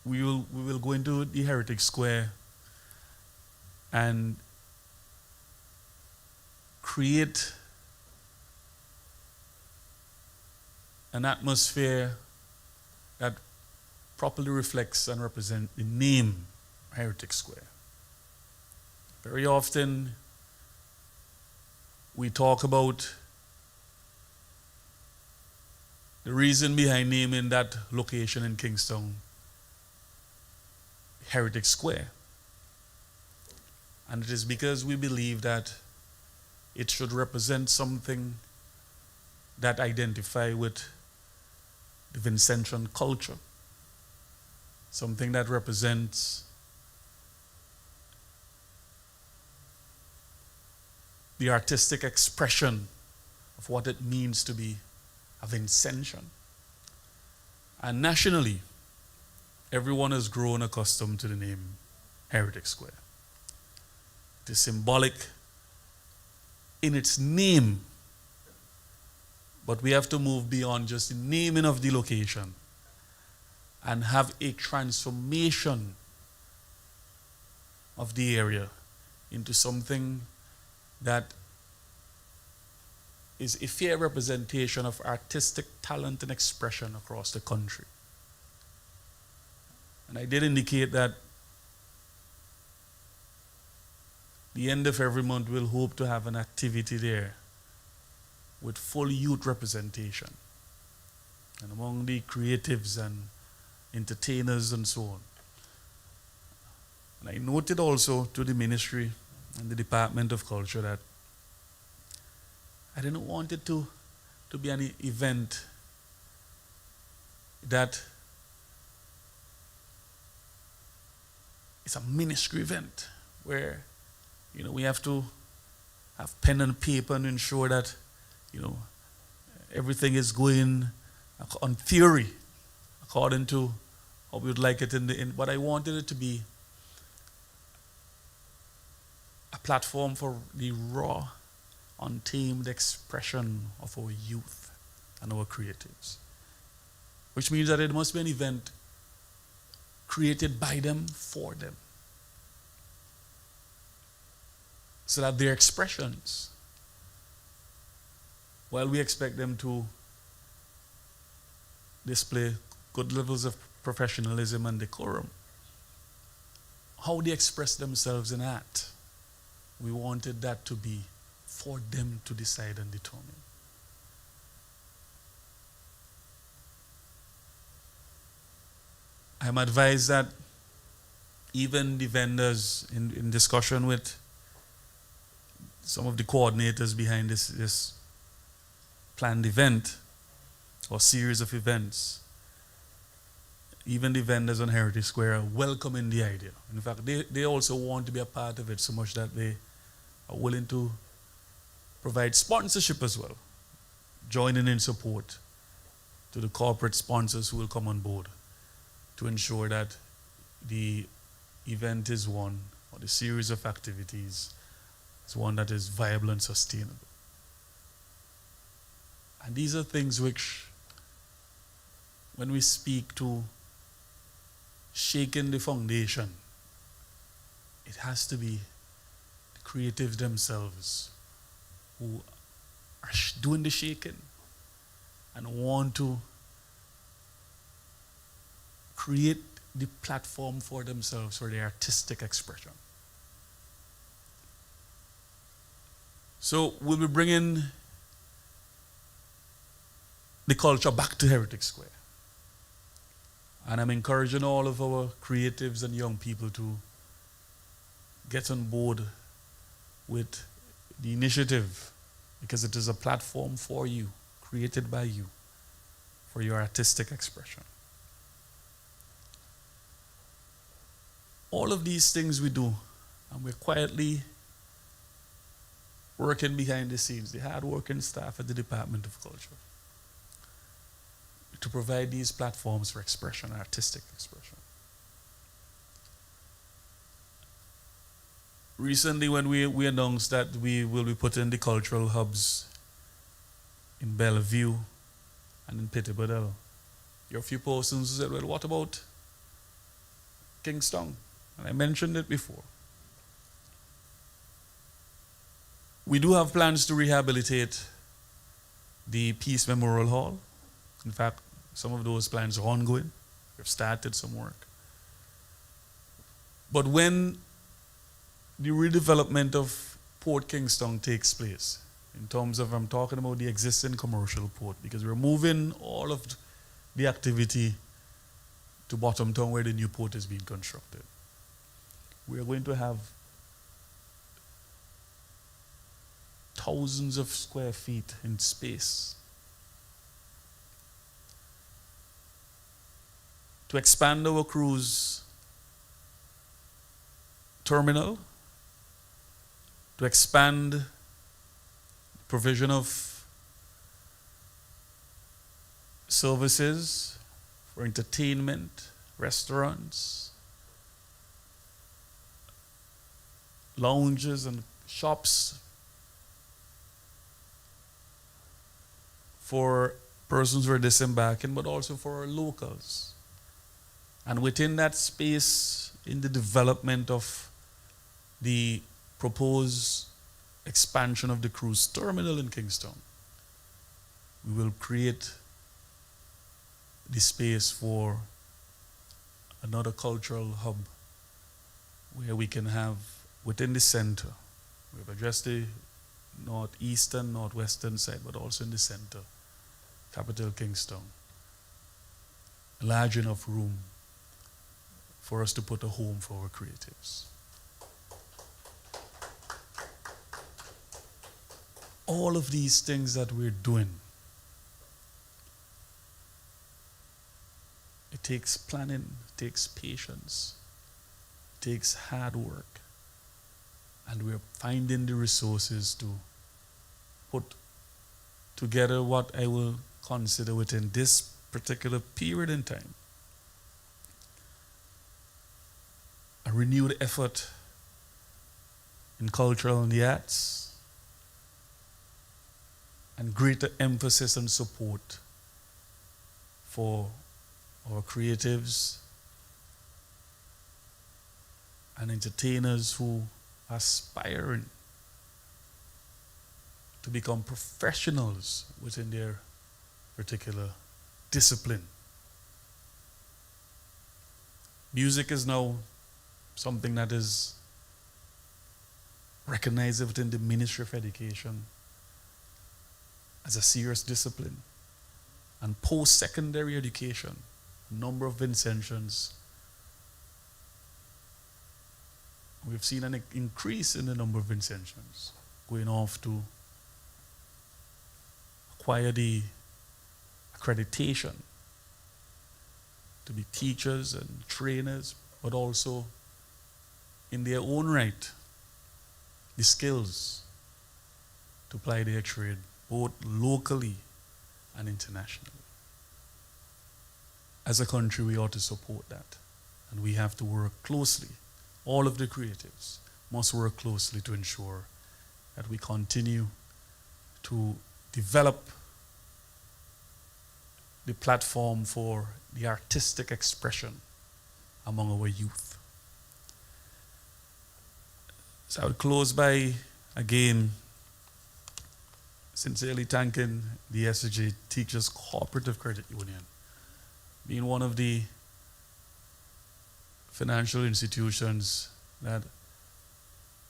we will go into the Heritage Square and create an atmosphere that properly reflects and represents the name Heritage Square. Very often we talk about the reason behind naming that location in Kingston Heritage Square. And it is because we believe that it should represent something that identify with the Vincentian culture, something that represents the artistic expression of what it means to be a Vincentian. And nationally, everyone has grown accustomed to the name Heritage Square. It is symbolic in its name, but we have to move beyond just the naming of the location and have a transformation of the area into something that is a fair representation of artistic talent and expression across the country. And I did indicate that the end of every month we'll hope to have an activity there with full youth representation, and among the creatives and entertainers and so on. And I noted also to the ministry and the Department of Culture that I didn't want it to be an event that it's a ministry event where, we have to have pen and paper and ensure that, everything is going on theory according to how we would like it in the end. But I wanted it to be a platform for the raw, untamed expression of our youth and our creatives. Which means that it must be an event created by them, for them. So that their expressions, while we expect them to display good levels of professionalism and decorum. How they express themselves in art, we wanted that to be for them to decide and determine. I'm advised that even the vendors, in discussion with some of the coordinators behind this planned event or series of events, even the vendors on Heritage Square are welcoming the idea. In fact, they also want to be a part of it so much that they are willing to provide sponsorship as well, joining in support to the corporate sponsors who will come on board to ensure that the event is one, or the series of activities is one that is viable and sustainable. And these are things which, when we speak to shaking the foundation, it has to be the creatives themselves who are doing the shaking and want to create the platform for themselves for their artistic expression. So we'll be bringing the culture back to Heritage Square. And I'm encouraging all of our creatives and young people to get on board with the initiative, because it is a platform for you, created by you, for your artistic expression. All of these things we do, and we're quietly working behind the scenes, the hard-working staff at the Department of Culture, to provide these platforms for expression, artistic expression. Recently, when we announced that we will be putting the cultural hubs in Bellevue and in Peterborough, there are a few persons who said, well, what about Kingston? And I mentioned it before. We do have plans to rehabilitate the Peace Memorial Hall. In fact, some of those plans are ongoing. We've started some work. But when the redevelopment of Port Kingston takes place, in terms of, I'm talking about the existing commercial port, because we're moving all of the activity to Bottomtown where the new port is being constructed. We are going to have thousands of square feet in space to expand our cruise terminal, to expand provision of services for entertainment, restaurants, lounges and shops for persons who are disembarking, but also for our locals. And within that space, in the development of the proposed expansion of the cruise terminal in Kingston, we will create the space for another cultural hub where we can have, within the center, we've addressed the northeastern, northwestern side, but also in the center, capital Kingston, a large enough room for us to put a home for our creatives. All of these things that we're doing, it takes planning, it takes patience, it takes hard work, and we're finding the resources to put together what I will consider within this particular period in time a renewed effort in cultural and the arts, and greater emphasis and support for our creatives and entertainers who are aspiring to become professionals within their particular discipline. Music is now something that is recognized within the Ministry of Education as a serious discipline. And post-secondary education, a number of Vincentians, we've seen an increase in the number of Vincentians going off to acquire the accreditation to be teachers and trainers, but also in their own right, the skills to apply their trade, both locally and internationally. As a country, we ought to support that. And we have to work closely. All of the creatives must work closely to ensure that we continue to develop the platform for the artistic expression among our youth. So I would close by, again, sincerely thanking the SVG Teachers Cooperative Credit Union, being one of the financial institutions that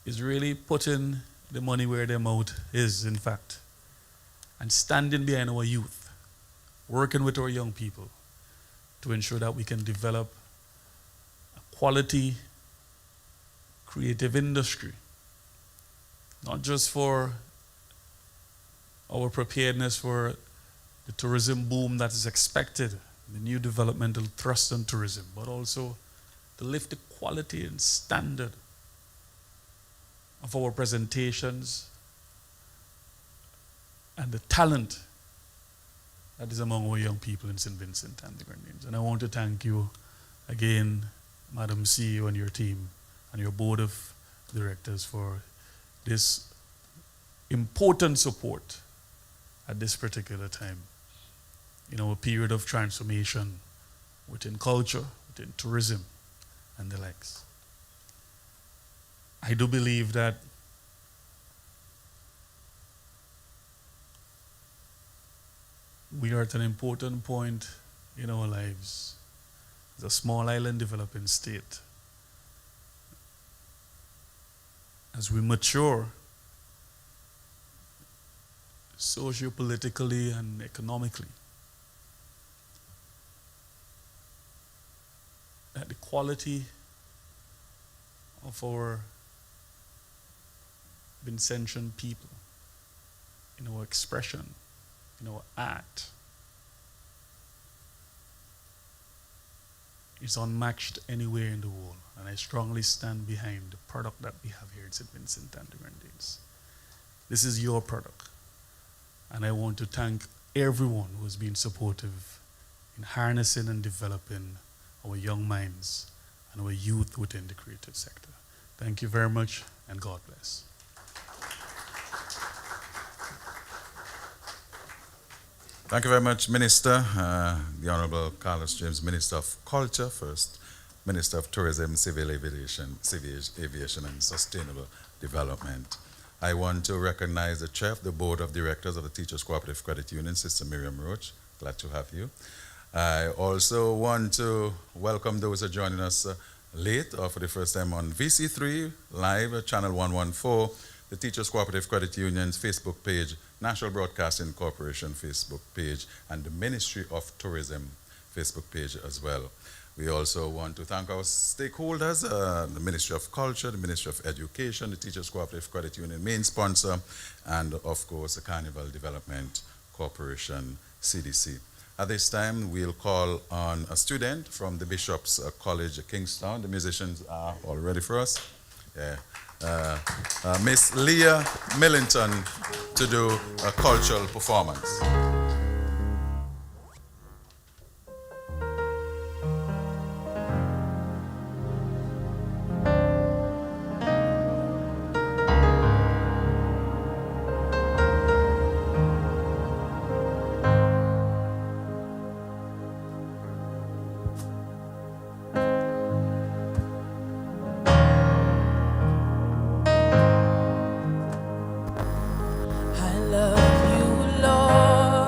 is really putting the money where their mouth is, in fact, and standing behind our youth, working with our young people to ensure that we can develop a quality creative industry, not just for our preparedness for the tourism boom that is expected, the new developmental thrust on tourism, but also to lift the quality and standard of our presentations and the talent that is among our young people in St. Vincent and the Grenadines. And I want to thank you again, Madam CEO and your team and your board of directors for this important support at this particular time in our period of transformation within culture, within tourism, and the likes. I do believe that we are at an important point in our lives as a small island developing state. As we mature socio-politically and economically, that the quality of our Vincentian people in our expression, in our art, is unmatched anywhere in the world. And I strongly stand behind the product that we have here in St. Vincent and the Grenadines. This is your product. And I want to thank everyone who has been supportive in harnessing and developing our young minds and our youth within the creative sector. Thank you very much, and God bless. Thank you very much, Minister. The Honorable Carlos James, Minister of Culture first, Minister of Tourism, Civil Aviation and Sustainable Development. I want to recognize the Chair of the Board of Directors of the Teachers Cooperative Credit Union, Sister Miriam Roach. Glad to have you. I also want to welcome those who are joining us late or for the first time on VC3 Live, Channel 114, the Teachers Cooperative Credit Union's Facebook page, National Broadcasting Corporation Facebook page, and the Ministry of Tourism Facebook page as well. We also want to thank our stakeholders, the Ministry of Culture, the Ministry of Education, the Teachers Cooperative Credit Union main sponsor, and of course the Carnival Development Corporation, CDC. At this time, we'll call on a student from the Bishop's College, Kingstown. The musicians are all ready for us. Yeah. Miss Leah Millington to do a cultural performance. I love you, Lord.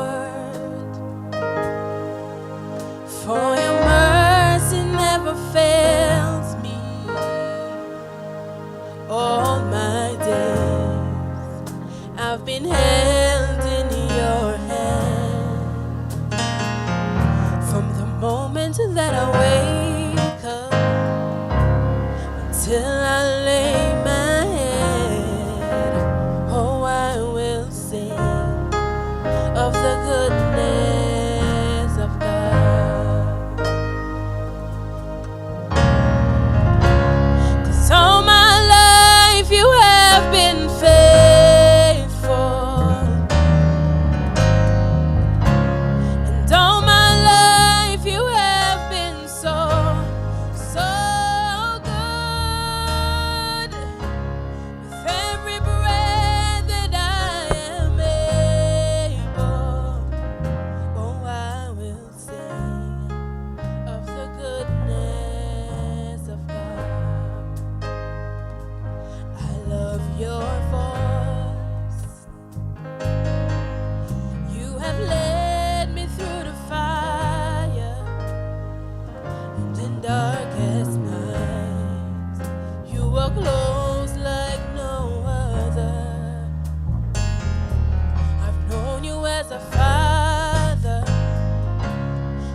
as a father,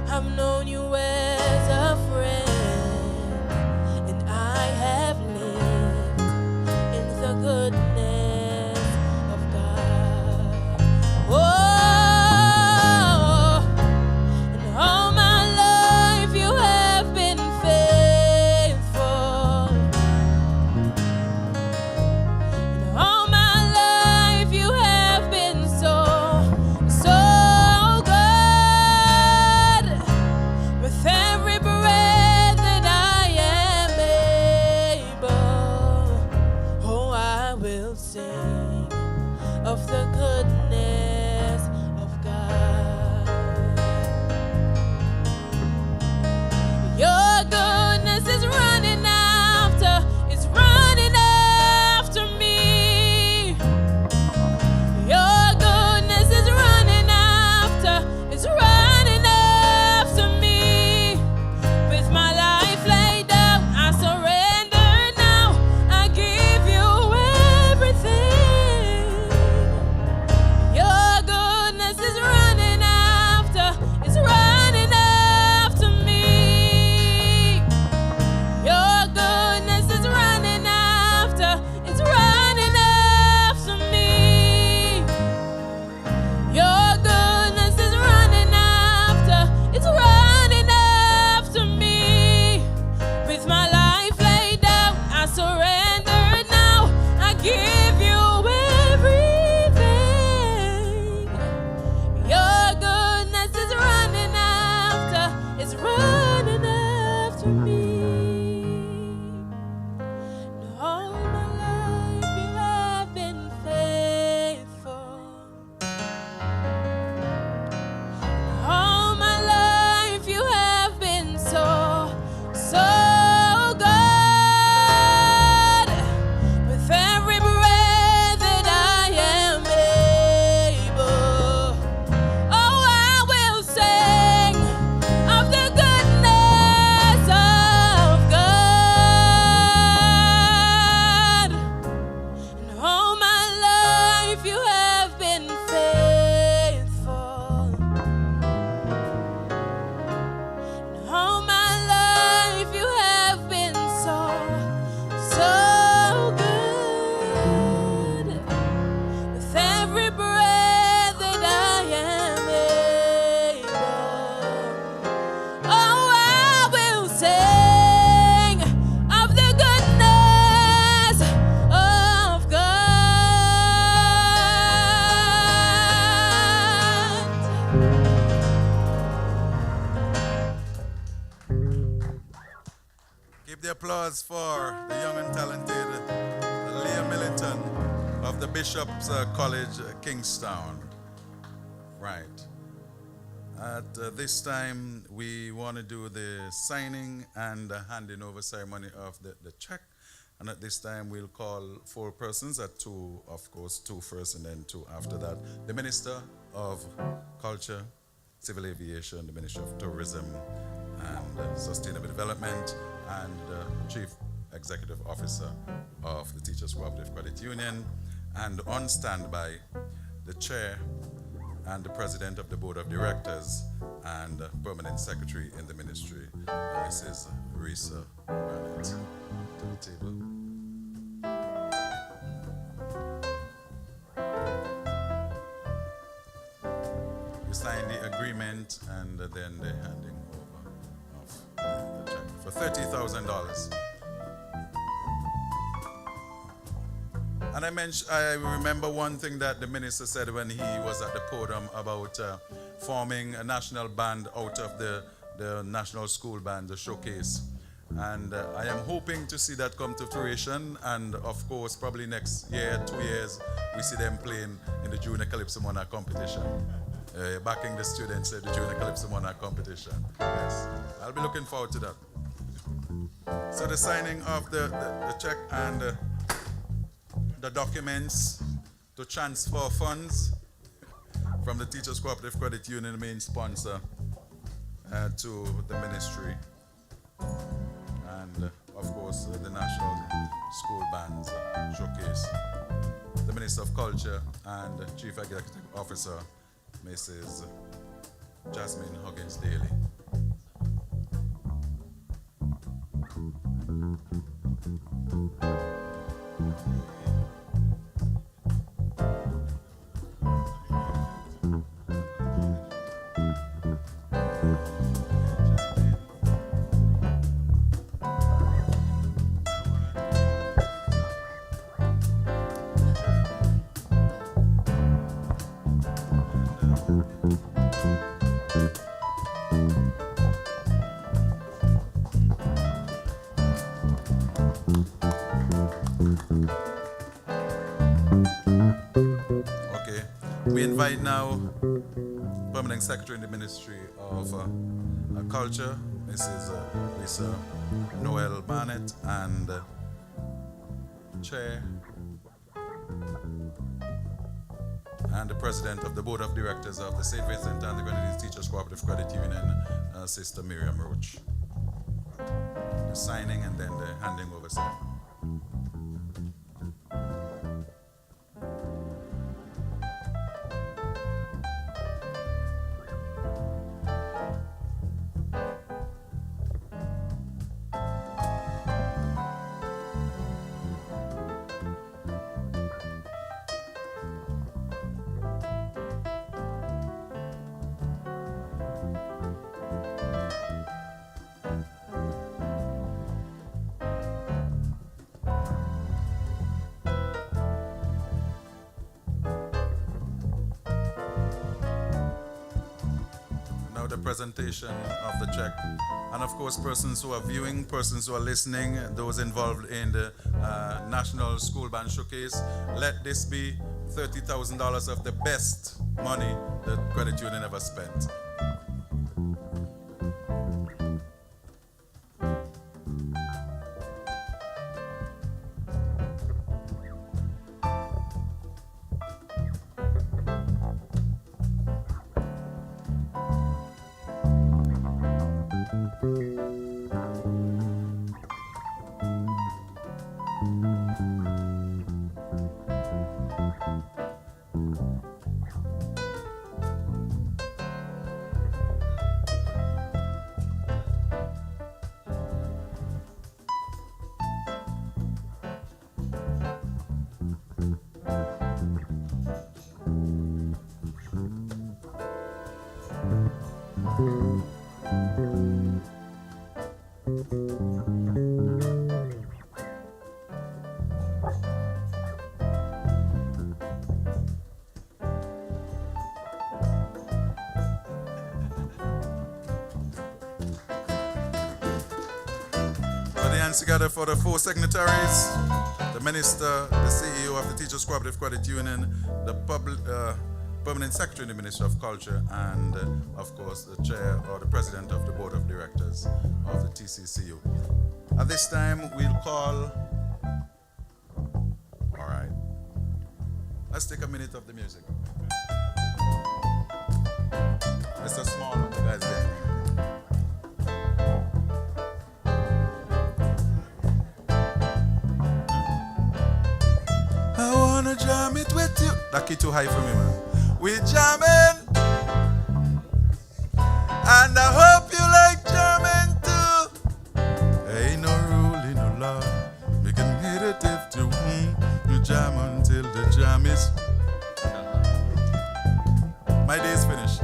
I've known you as a friend, and I have lived in the goodness of God. Oh, and all my life you have been faithful. And all my life you have been so, so good. With every breath that I am able, oh, I will sing of the goodness of God. Your goodness is running after me. Your goodness is running after me. With my life laid down, I surrender now. I give you everything. Your goodness is running after me. Your goodness is running after me. Your goodness is running after me. With my life laid down, I surrender now. I give you everything. Your goodness is running after me. And all my life you have been faithful. All my life you have been so, so good. With every breath that I am able, oh, I will sing of the goodness of God. And all my life you have been faithful. And all my life you have been so, so good. With every breath that I am able, oh, I will sing of the goodness of God. Give the applause for the young and talented Leah Millington of the Bishop's College, Kingstown. Right. At this time, we want to do the signing and handing over ceremony of the check. And at this time, we'll call 4 persons, at 2, of course, 2 first and then 2 after that. The Minister of Culture, Civil Aviation, the Minister of Tourism and Sustainable Development, and Chief Executive Officer of the Teachers Co-Operative Credit Union, and on standby, the Chair and the President of the Board of Directors and Permanent Secretary in the Ministry, Mrs. Risa Burnett, to the table. You sign the agreement and then the handing over of the check for $30,000. And I remember one thing that the minister said when he was at the podium about forming a national band out of the national school band, the showcase. And I am hoping to see that come to fruition. And of course, probably next year, 2 years, we see them playing in the Junior Calypso Monarch competition. Backing the students at the Junior Calypso Monarch competition. Yes, I'll be looking forward to that. So the signing of the check and the documents to transfer funds from the Teachers Co-Operative Credit Union, the main sponsor, to the ministry. And of course, the National School Bands Showcase. The Minister of Culture and Chief Executive Officer Mrs. Jasmine Huggins Daly. Okay, we invite now Permanent Secretary in the Ministry of Culture, Mrs. Lisa Noel Barnett, and Chair and the President of the Board of Directors of the St. Vincent and the Grenadines Teachers Co-Operative Credit Union, Sister Miriam Roach. The signing and then the handing over ceremony. The presentation of the check, and of course persons who are viewing, persons who are listening, those involved in the National School Band Showcase, let this be $30,000 of the best money that Credit Union ever spent. Together for the four signatories, the Minister, the CEO of the Teachers Cooperative Credit Union, the Permanent Secretary in the Ministry of Culture, and of course the Chair or the President of the Board of Directors of the TCCU. At this time, we'll call, all right, let's take a minute of the music. Mr. Small, you guys there. Jam it with you. That key too high for me, man. We jamming, and I hope you like jamming too. Ain't no rule in no law. We can hit it if you jam until the jam is. My day is finished.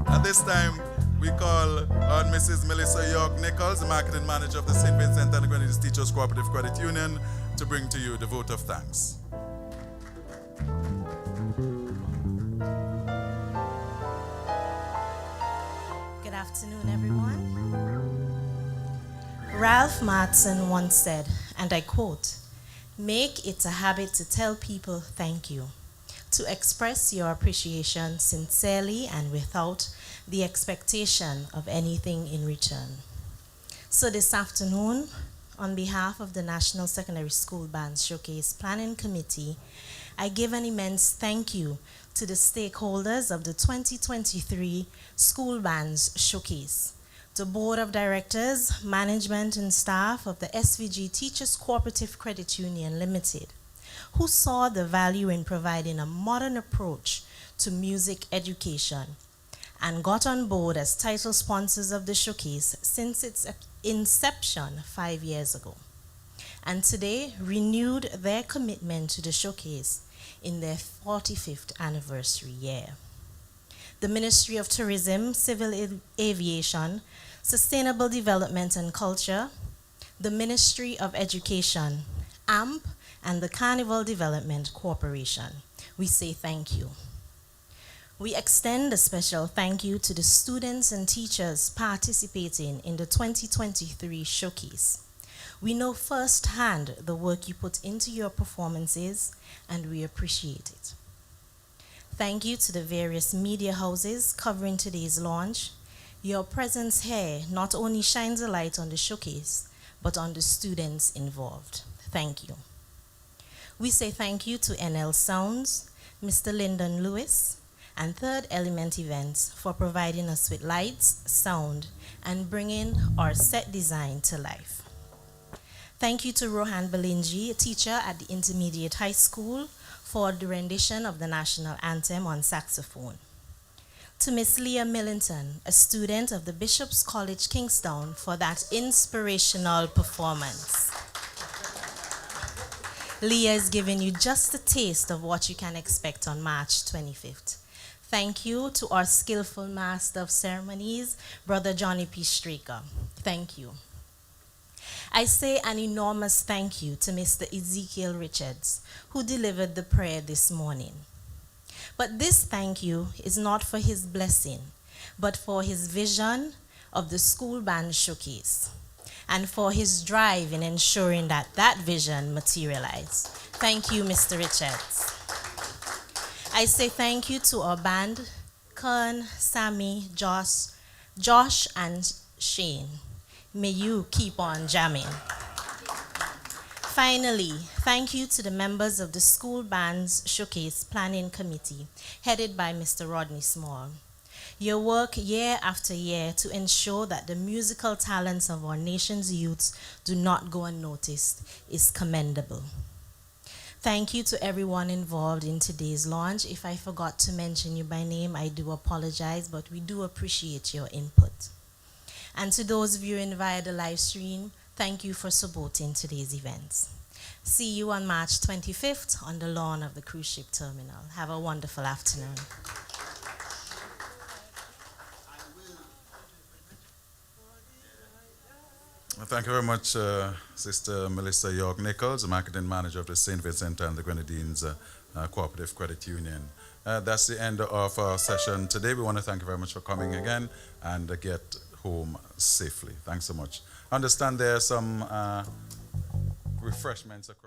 At this time, we call on Mrs. Melissa York Nichols, the Marketing Manager of the St. Vincent and the Grenadines Teachers Cooperative Credit Union, to bring to you the vote of thanks. Good afternoon, everyone. Ralph Mattson once said, and I quote, "Make it a habit to tell people thank you, to express your appreciation sincerely and without the expectation of anything in return." So this afternoon, on behalf of the National Secondary School Bands Showcase Planning Committee, I give an immense thank you to the stakeholders of the 2023 School Bands Showcase, the Board of Directors, management and staff of the SVG Teachers Cooperative Credit Union Limited, who saw the value in providing a modern approach to music education and got on board as title sponsors of the showcase since its inception 5 years ago, and today renewed their commitment to the showcase in their 45th anniversary year. The Ministry of Tourism, Civil Aviation, Sustainable Development and Culture, the Ministry of Education, AMP, and the Carnival Development Corporation, we say thank you. We extend a special thank you to the students and teachers participating in the 2023 showcase. We know firsthand the work you put into your performances, and we appreciate it. Thank you to the various media houses covering today's launch. Your presence here not only shines a light on the showcase, but on the students involved. Thank you. We say thank you to NL Sounds, Mr. Lyndon Lewis, and Third Element Events for providing us with lights, sound, and bringing our set design to life. Thank you to Rohan Balinji, a teacher at the Intermediate High School, for the rendition of the national anthem on saxophone. To Miss Leah Millington, a student of the Bishop's College, Kingstown, for that inspirational performance. Leah is giving you just a taste of what you can expect on March 25th. Thank you to our skillful master of ceremonies, Brother Johnny P. Straker. Thank you. I say an enormous thank you to Mr. Ezekiel Richards, who delivered the prayer this morning. But this thank you is not for his blessing, but for his vision of the school band showcase, and for his drive in ensuring that that vision materialized. Thank you, Mr. Richards. I say thank you to our band, Kern, Sammy, Josh, and Shane. May you keep on jamming. Finally, thank you to the members of the School Bands Showcase Planning Committee, headed by Mr. Rodney Small. Your work year after year to ensure that the musical talents of our nation's youths do not go unnoticed is commendable. Thank you to everyone involved in today's launch. If I forgot to mention you by name, I do apologize, but we do appreciate your input. And to those viewing via the live stream, thank you for supporting today's events. See you on March 25th on the lawn of the cruise ship terminal. Have a wonderful afternoon. Thank you very much, Sister Melissa York-Nichols, Marketing Manager of the St. Vincent and the Grenadines Co-Operative Credit Union. That's the end of our session today. We want to thank you very much for coming again and get home safely. Thanks so much. I understand there are some refreshments across.